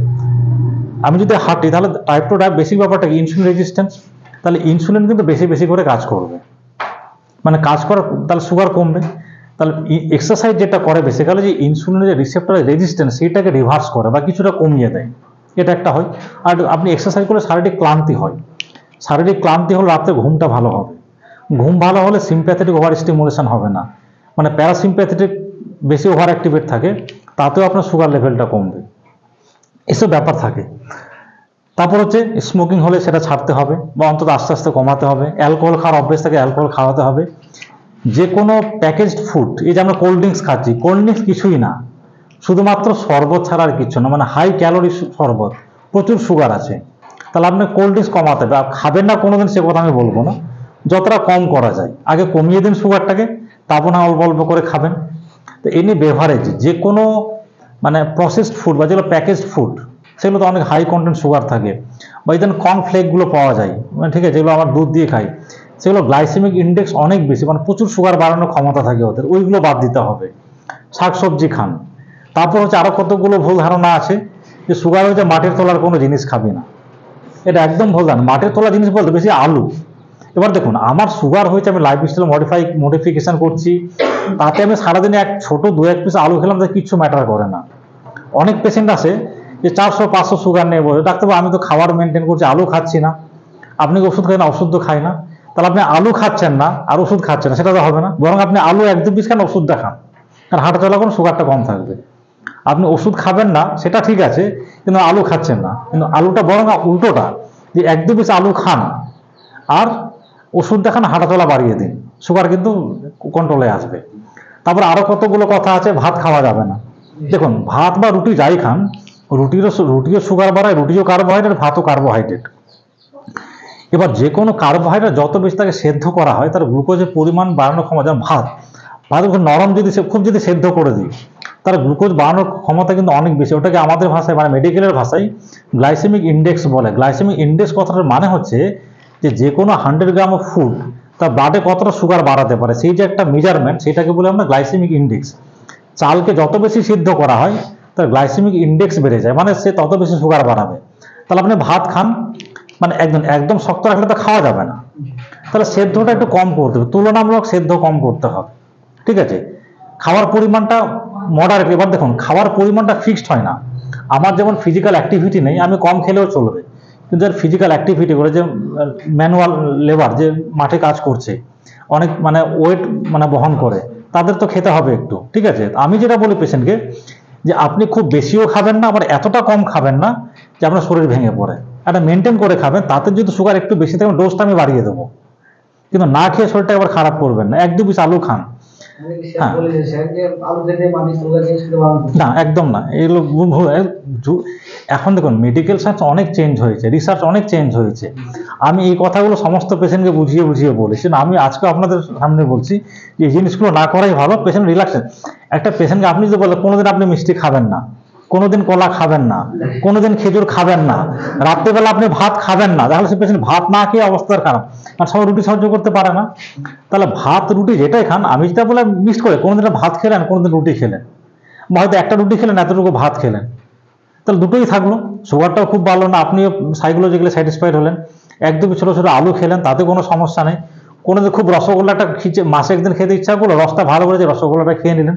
আমি যদি হাঁটি তাহলে টাইপ 2 বেসিক ব্যাপারটা কি, ইনসুলিন রেজিস্ট্যান্স, তাহলে ইনসুলিন কিন্তু বেশি বেশি করে কাজ করবে, মানে কাজ করার, তাহলে সুগার কমবে। তাহলে এক্সারসাইজ যেটা করে বেসিক্যালি, যে ইনসুলিনের যে রিসেপ্টর রেজিস্ট্যান্স সেটাকে রিভার্স করে বা কিছুটা কমিয়ে দেয়, এটা একটা হয়। আর আপনি এক্সারসাইজ করলে শারীরিক ক্লান্তি হয়, শারীরিক ক্লান্তি হলে রাত্রে ঘুমটা ভালো হবে, ঘুম ভালো হলে সিম্প্যাথেটিক ওভার স্টিমুলেশন হবে না, মানে প্যারাসিম্প্যাথেটিক বেশি ওভার অ্যাক্টিভেট থাকে, তাতেও আপনার সুগার লেভেলটা কমবে, এসব ব্যাপার থাকে। তারপর হচ্ছে স্মোকিং হলে সেটা ছাড়তে হবে বা অন্তত আস্তে আস্তে কমাতে হবে। অ্যালকোহল খাওয়ার অভ্যেস থেকে অ্যালকোহল খাওয়াতে হবে। যে কোনো প্যাকেজড ফুড, এই যে আমরা কোল্ড ড্রিঙ্কস খাচ্ছি, কোল্ড ড্রিঙ্কস কিছুই না, শুধুমাত্র শরবত ছাড়া আর কিছু না, মানে হাই ক্যালোরি শরবত, প্রচুর সুগার আছে। তাহলে আপনি কোল্ড ড্রিঙ্কস কমাতে হবে, খাবেন না কোনোদিন সে কথা আমি বলবো না, যতটা কম করা যায় আগে কমিয়ে দিন সুগারটাকে, তারপর না অল্প অল্প করে খাবেন। তো এমনি বেভারেজ, যে কোনো মানে প্রসেসড ফুড বা যেগুলো প্যাকেজড ফুড, সেগুলো তো অনেক হাই কন্টেন্ট সুগার থাকে, বা এই কর্নফ্লেকগুলো পাওয়া যায়, মানে ঠিক আছে, যেগুলো আমার দুধ দিয়ে খাই, সেগুলো গ্লাইসেমিক ইন্ডেক্স অনেক বেশি, মানে প্রচুর সুগার বাড়ানোর ক্ষমতা থাকে ওদের, ওইগুলো বাদ দিতে হবে। শাকসবজি খান। তারপর হচ্ছে আরো কতগুলো ভুল ধারণা আছে, যে সুগার হচ্ছে মাটির তলার কোনো জিনিস খাবি না, এটা একদম ভুল ধারণা। মাটির তলা জিনিস বলতে বেশি আলু। এবার দেখুন, আমার সুগার হয়েছে, আমি লাইফস্টাইল মডিফিকেশন করছি, তাতে আমি সারাদিনে ছোট 2-1 পিস আলু খেলাম, তাতে কিচ্ছু ম্যাটার করে না। অনেক পেশেন্ট আছে যে 400-500 সুগার নেই, বলে ডাক্তারবাবু আমি তো খাবার মেনটেন করছি, আলু খাচ্ছি না। আপনি কি ওষুধ খাই না? ওষুধ তো খাই না। তাহলে আপনি আলু খাচ্ছেন না আর ওষুধ খাচ্ছেন না, সেটা তো হবে না। বরং আপনি আলু 1-2 পিস খান, ওষুধ দেখান, আর হাঁটা চলা করুন, সুগারটা কম থাকবে। আপনি ওষুধ খাবেন না সেটা ঠিক আছে, কিন্তু আলু খাচ্ছেন না, কিন্তু আলুটা বরং উল্টোটা, যে 1-2 পিস আলু খান আর ওষুধ দেখান, হাঁটা চলা বাড়িয়ে দিন, সুগার কিন্তু কন্ট্রোলে আসবে। তারপর আরো কতগুলো কথা আছে, ভাত খাওয়া যাবে না। দেখুন, ভাত বা রুটি যাই খান, রুটিও সুগার বাড়ায়, রুটিও কার্বোহাইড্রেট, ভাতও কার্বোহাইড্রেট। এবার যে কোনো কার্বোহাইড্রেট যত বেশি তাকে সেদ্ধ করা হয়, তার গ্লুকোজের পরিমাণ বাড়ানোর ক্ষমতা, যেমন ভাত নরম যদি খুব যদি সেদ্ধ করে দিই, তার গ্লুকোজ বাড়ানোর ক্ষমতা কিন্তু অনেক বেশি। ওটাকে আমাদের ভাষায়, মানে মেডিকেলের ভাষায় গ্লাইসেমিক ইন্ডেক্স বলে। গ্লাইসেমিক ইন্ডেক্স কথাটার মানে হচ্ছে যে কোনো 100 গ্রাম অফ ফুড তার ব্লাডে কতটা সুগার বাড়াতে পারে, সেই যে একটা মেজারমেন্ট, সেটাকে বলে আমরা গ্লাইসেমিক ইন্ডেক্স। চালকে যত বেশি সিদ্ধ করা হয়, তার গ্লাইসেমিক ইন্ডেক্স বেড়ে যায়, মানে সে তত বেশি সুগার বাড়াবে। তাহলে আপনি ভাত খান, মানে একদম শক্ত রাখলে তো খাওয়া যাবে না, তাহলে সেদ্ধটা একটু কম করতে হবে, তুলনামূলক সেদ্ধ কম করতে হবে, ঠিক আছে। খাওয়ার পরিমাণটা মডারেট। এবার দেখুন, খাওয়ার পরিমাণটা ফিক্সড হয় না। আমার যেমন ফিজিক্যাল অ্যাক্টিভিটি নেই, আমি কম খেলেও চলবে, কিন্তু যার ফিজিক্যাল অ্যাক্টিভিটি করে, যে ম্যানুয়াল লেবার, যে মাঠে কাজ করছে, অনেক মানে ওয়েট মানে বহন করে, তাদের তো খেতে হবে একটু, ঠিক আছে। আমি যেটা বলি পেশেন্টকে, যে আপনি খুব বেশিও খাবেন না, আবার এতটা কম খাবেন না যে আপনার শরীর ভেঙে পড়ে, একটা মেনটেন করে খাবেন। তাতে যদি সুগার একটু বেশি থাকে, ডোজটা আমি বাড়িয়ে দেবো, কিন্তু না খেয়ে শরীরটা একবার খারাপ করবেন না। 1-2 পিস আলু খান, হ্যাঁ, না একদম না, এগুলো এখন দেখুন মেডিকেল সায়েন্স অনেক চেঞ্জ হয়েছে, রিসার্চ অনেক চেঞ্জ হয়েছে। আমি এই কথাগুলো সমস্ত পেশেন্টকে বুঝিয়ে বুঝিয়ে বলেছি, না আমি আজকে আপনাদের সামনে বলছি যে এই জিনিসগুলো না করাই ভালো, পেশেন্ট রিল্যাক্স। একটা পেশেন্টকে আপনি যদি বলেন কোনোদিন আপনি মিষ্টি খাবেন না, কোনোদিন কলা খাবেন না, কোনোদিন খেজুর খাবেন না, রাত্রেবেলা আপনি ভাত খাবেন না, তাহলে সে পেশেন্ট ভাত না খেয়ে অবস্থার খারাপ। আর সবাই রুটি সহ্য করতে পারে না, তাহলে ভাত রুটি যেটাই খান, আমি যেটা বলে মিস করে কোনোদিন ভাত খেলেন, কোনোদিন রুটি খেলেন, বা হয়তো একটা রুটি খেলেন, এতটুকু ভাত খেলেন, তাহলে দুটোই থাকলো। সুগারটাও খুব ভালো না, আপনিও সাইকোলজিক্যালি স্যাটিসফাইড হলেন। একদম ছোটো ছোটো আলু খেলেন, তাতে কোনো সমস্যা নেই। কোনোদিন খুব রসগোল্লাটা মাসে একদিন খেতে ইচ্ছা করলো, রসটা ভালো করে যে রসগোল্লাটা খেয়ে নিলেন,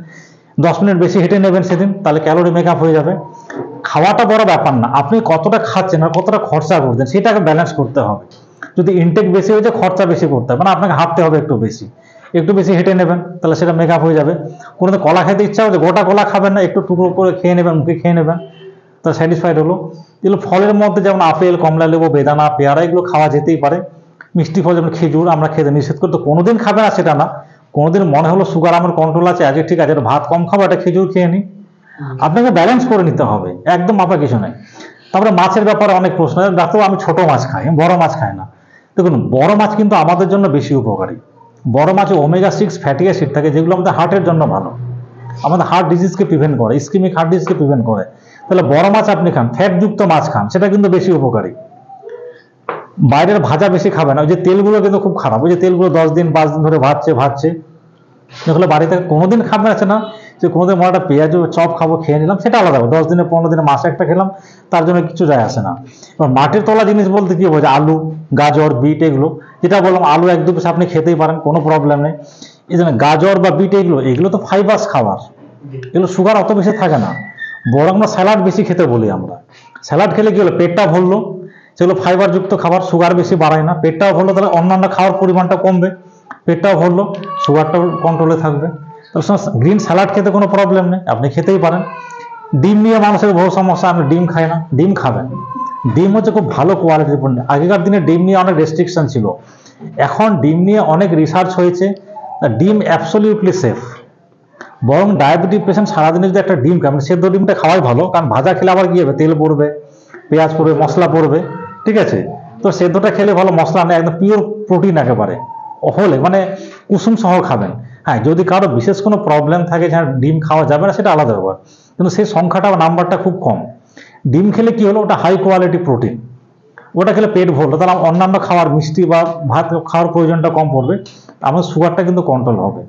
10 মিনিট বেশি হেঁটে নেবেন সেদিন, তাহলে ক্যালোরি মেকআপ হয়ে যাবে। খাওয়াটা বড় ব্যাপার না, আপনি কতটা খাচ্ছেন আর কতটা খরচা করছেন সেটাকে ব্যালেন্স করতে হবে। যদি ইনটেক বেশি হয়েছে, খরচা বেশি করতে হবে, মানে আপনাকে হাঁটতে হবে একটু বেশি হেঁটে নেবেন, তাহলে সেটা মেকআপ হয়ে যাবে। কোনোদিন কলা খেতে ইচ্ছা হচ্ছে, গোটা কলা খাবেন না, একটু টুকরো করে খেয়ে নেবেন, মুখে খেয়ে নেবেন, তা স্যাটিসফাইড হলো। এগুলো ফলের মধ্যে যেমন আপেল, কমলা লেবু, বেদানা, পেয়ারা, এগুলো খাওয়া যেতেই পারে। মিষ্টি ফল যেমন খেজুর আমরা খেতে নিষেধ করতে, কোনোদিন খাবে না সেটা না, কোনোদিন মনে হলো সুগার আমার কন্ট্রোল আছে, আজকে ঠিক আছে ভাত কম খাবো, একটা খেজুর খেয়ে নিই, আপনাকে ব্যালেন্স করে নিতে হবে, একদম মাপা কিছু নাই। তারপরে মাছের ব্যাপারে অনেক প্রশ্ন, ডাক্তার আমি ছোট মাছ খাই, বড় মাছ খাই না। দেখুন, বড় মাছ কিন্তু আমাদের জন্য বেশি উপকারী। বড় মাছে ওমেগা 6 ফ্যাটি অ্যাসিড থাকে, যেগুলো আমাদের হার্টের জন্য ভালো, আমাদের হার্ট ডিজিজকে প্রিভেন্ট করে, ইসকিমিক হার্ট ডিজিজকে প্রিভেন্ট করে। তাহলে বড় মাছ আপনি খান, ফ্যাটযুক্ত মাছ খান, সেটা কিন্তু বেশি উপকারী। বাইরের ভাজা বেশি খাবেন না, ওই যে তেলগুলো কিন্তু খুব খারাপ, ওই যে তেলগুলো 10 দিন 5 দিন ধরে ভাজছে, যেগুলো বাড়িতে কোনোদিন খাবেন আছে না, যে কোনোদিন মনে একটা পেঁয়াজ চপ খাবো, খেয়ে নিলাম, সেটা আলাদা। 10 দিনে 15 দিনে মাসে একটা খেলাম, তার জন্য কিছু যায় আসে না। এবার মাটির তলা জিনিস বলতে কি বোঝে, আলু, গাজর, বিট, এগুলো যেটা বললাম, আলু 1-2 পিস আপনি খেতেই পারেন, কোনো প্রবলেম নেই। এই জন্য গাজর বা বিট, এগুলো তো ফাইবার্স খাবার, এগুলো সুগার অত বেশি থাকে না। বরং আমরা স্যালাড বেশি খেতে বলি, আমরা স্যালাড খেলে কি হলো, পেটটা ভরলো, সেগুলো ফাইবার যুক্ত খাবার, সুগার বেশি বাড়ায় না, পেটটাও ভরলো, তাহলে অন্যান্য খাওয়ার পরিমাণটা কমবে, পেটটাও ভরলো, সুগারটাও কন্ট্রোলে থাকবে। তাহলে গ্রিন স্যালাড খেতে কোনো প্রবলেম নেই, আপনি খেতেই পারেন। ডিম নিয়ে মানুষের বহু সমস্যা, আপনি ডিম খাই না, ডিম খাবেন। ডিম হচ্ছে খুব ভালো কোয়ালিটির পণ্য। আগেকার দিনে ডিম নিয়ে অনেক রেস্ট্রিকশন ছিল, এখন ডিম নিয়ে অনেক রিসার্চ হয়েছে, ডিম অ্যাবসলিউটলি সেফ। বরং ডায়াবেটিক পেশেন্ট সারাদিনে যদি একটা ডিম খান, সেদ্ধ ডিমটা খাওয়াই ভালো, কারণ ভাজা খেলে আবার কি হবে, তেল পড়বে, পেঁয়াজ পড়বে, মশলা পড়বে, ঠিক আছে। তো সেদ্ধটা খেলে ভালো, মশলা নেই, একদম পিওর প্রোটিন একেবারে হলে, মানে কুসুম সহ খাবেন। হ্যাঁ, যদি কারো বিশেষ কোনো প্রবলেম থাকে যে ডিম খাওয়া যাবে না, সেটা আলাদা ব্যাপার, কিন্তু সেই সংখ্যাটা বা নাম্বারটা খুব কম। ডিম খেলে কি হলো, ওটা হাই কোয়ালিটি প্রোটিন, ওটা খেলে পেট ভরলো, তাহলে অন্যান্য খাওয়ার, মিষ্টি বা ভাত খাওয়ার প্রয়োজনটা কম পড়বে, আমার সুগারটা কিন্তু কন্ট্রোল হবে।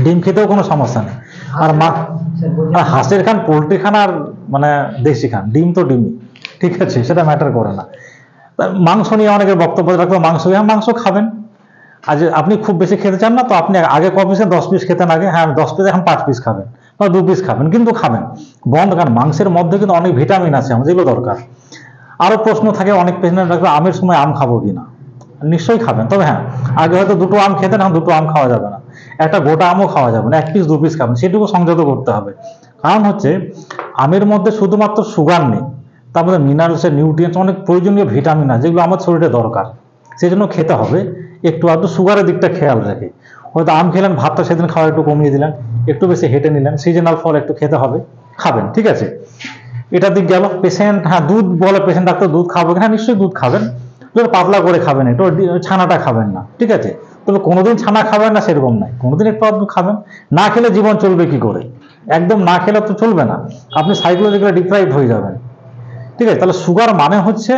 ডিম খেতেও কোনো সমস্যা নেই। আর হাঁসের খান, পোলট্রি খান, আর মানে দেশি খান, ডিম তো ডিমই, ঠিক আছে, সেটা ম্যাটার করে না। মাংস নিয়ে অনেকের বক্তব্য রাখবে, মাংস খাবেন, আজ আপনি খুব বেশি খেতে চান না, তো আপনি আগে ক পিসে 10 পিস খেতেন, আগে হ্যাঁ 10 পিস, এখন 5 পিস খাবেন বা 2 পিস খাবেন, কিন্তু খাবেন বন্ধ, কারণ মাংসের মধ্যে কিন্তু অনেক ভিটামিন আছে আমাদের, যেগুলো দরকার। আরো প্রশ্ন থাকে অনেক পেশেন্ট রাখবে, আমের সময় আম খাবো কিনা, নিশ্চয়ই খাবেন, তবে হ্যাঁ, আগে হয়তো 2টো আম খেতেন, এখন 2টো আম খাওয়া যাবে না, একটা গোটা আমও খাওয়া যাবে না, 1 পিস 2 পিস খাবেন, সেটুকু সংযত করতে হবে। কারণ হচ্ছে আমের মধ্যে শুধুমাত্র সুগার নেই, তার মধ্যে মিনারেলস, নিউট্রিয়েন্টস, অনেক প্রয়োজনীয় ভিটামিন আছে, যেগুলো আমার শরীরে দরকার, সেই জন্য খেতে হবে। একটু আধটু সুগারের দিকটা খেয়াল রেখে, হয়তো আম খেলেন, ভাতটা সেদিন খাওয়া একটু কমিয়ে দিলেন, একটু বেশি হেঁটে নিলেন, সিজনাল ফল একটু খেতে হবে, খাবেন, ঠিক আছে। এটা দিক গেল। পেশেন্ট, হ্যাঁ দুধ বলে পেশেন্ট, ডাক্তার দুধ খাবে, হ্যাঁ নিশ্চয়ই দুধ খাবেন, পাতলা করে খাবেন, একটু ছানাটা খাবেন না, ঠিক আছে। তবে কোনোদিন ছানা খাবেন না সেরকম নাই, কোনোদিন একটু আধটু খাবেন, না খেলে জীবন চলবে কি করে, একদম না খেলে তো চলবে না, আপনি সাইকোলজিক্যালি ডিপ্রাইভড হয়ে যাবেন, ঠিক আছে। তাহলে সুগার মানে হচ্ছে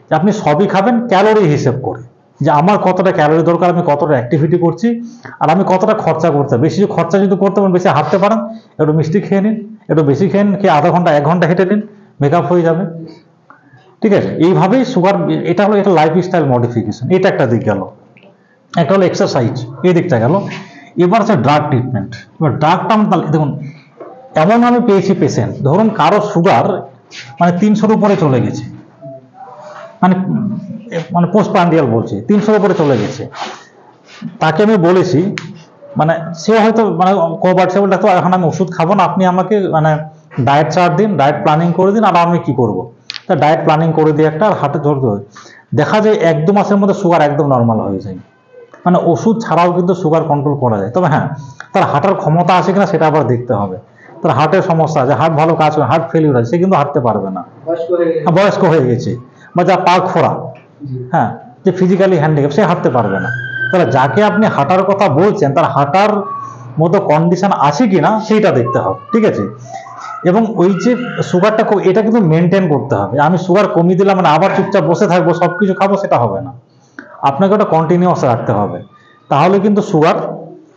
যে আপনি সবই খাবেন ক্যালোরি হিসেব করে, যে আমার কতটা ক্যালোরি দরকার, আমি কতটা অ্যাক্টিভিটি করছি, আর আমি কতটা খরচা করতে, বেশি খরচা যদি করতে পারেন, বেশি হাঁটতে পারেন, একটু মিষ্টি খেয়ে নিন, একটু বেশি খেয়ে নিন, খেয়ে আধা ঘন্টা 1 ঘন্টা হেঁটে নিন, মেকআপ হয়ে যাবে, ঠিক আছে। এইভাবেই সুগার, এটা হলো এটা লাইফস্টাইল মডিফিকেশন, এটা একটা দিক গেল। একটা হলো এক্সারসাইজ, এই দিকটা গেল। এবার আছে ড্রাগ ট্রিটমেন্ট। এবার ড্রাগটা দেখুন, এমন আমি পেয়েছি পেশেন্ট, ধরুন কারো সুগার মানে 300-র উপরে চলে গেছে, মানে পোস্টপ্রান্ডিয়াল বলছি, 300-র উপরে চলে গেছে, তাকে আমি বলেছি, মানে সে হয়তো মানে কোভার্সেবল ডাক্তার, এখন আমি ওষুধ খাবো না, আপনি আমাকে মানে ডায়েট চার্ট দিন, ডায়েট প্ল্যানিং করে দিন, আর আমি কি করবো, তা ডায়েট প্ল্যানিং করে দিয়ে একটা, আর হাটে ধরতে হয়, দেখা যায় 1-2 মাসের মধ্যে সুগার একদম নর্মাল হয়ে যায়, মানে ওষুধ ছাড়াও কিন্তু সুগার কন্ট্রোল করা যায়। তবে হ্যাঁ, তার হাঁটার ক্ষমতা আছে কিনা সেটা আবার দেখতে হবে, তার হার্টের সমস্যা আছে, হার্ট ভালো কাজ করে, হার্ট ফেলিউর আছে, সে কিন্তু হাঁটতে পারবে না, বয়স্ক হয়ে গেছে, বা যা পা খোড়া, হ্যাঁ, যে ফিজিক্যালি হ্যান্ডিক্যাপ, সে হাঁটতে পারবে না। তাহলে যাকে আপনি হাঁটার কথা বলছেন, তার হাঁটার মতো কন্ডিশন আছে কিনা সেইটা দেখতে হবে, ঠিক আছে। এবং ওই যে সুগারটা এটা কিন্তু মেনটেন করতে হবে। আমি সুগার কমিয়ে দিলাম মানে আবার চুপচাপ বসে থাকবো সবকিছু খাবো, সেটা হবে না। আপনাকে ওটা কন্টিনিউয়াস রাখতে হবে, তাহলে কিন্তু সুগার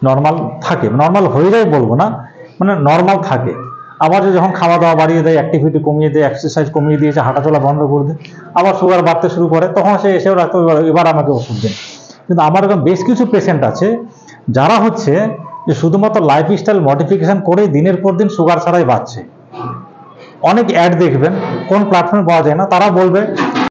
নর্মাল থাকে, নর্মাল হয়ে যায় বলবো না, মানে নর্মাল থাকে। আবার যখন খাওয়া দাওয়া বাড়িয়ে দেয়, অ্যাক্টিভিটি কমিয়ে দেয়, এক্সারসাইজ কমিয়ে দিয়েছে, হাঁটাচলা বন্ধ করে দেয়, আবার সুগার বাড়তে শুরু করে, তখন সে এসেও রাখতে এবার আমাকে ওষুধ দেন। কিন্তু আমার এরকম বেশ কিছু পেশেন্ট আছে যারা হচ্ছে যে শুধুমাত্র লাইফস্টাইল মডিফিকেশন করেই দিনের পর দিন সুগার ছাড়াই বাড়ছে। অনেক অ্যাড দেখবেন, কোন প্ল্যাটফর্মে পাওয়া যায় না, তারা বলবে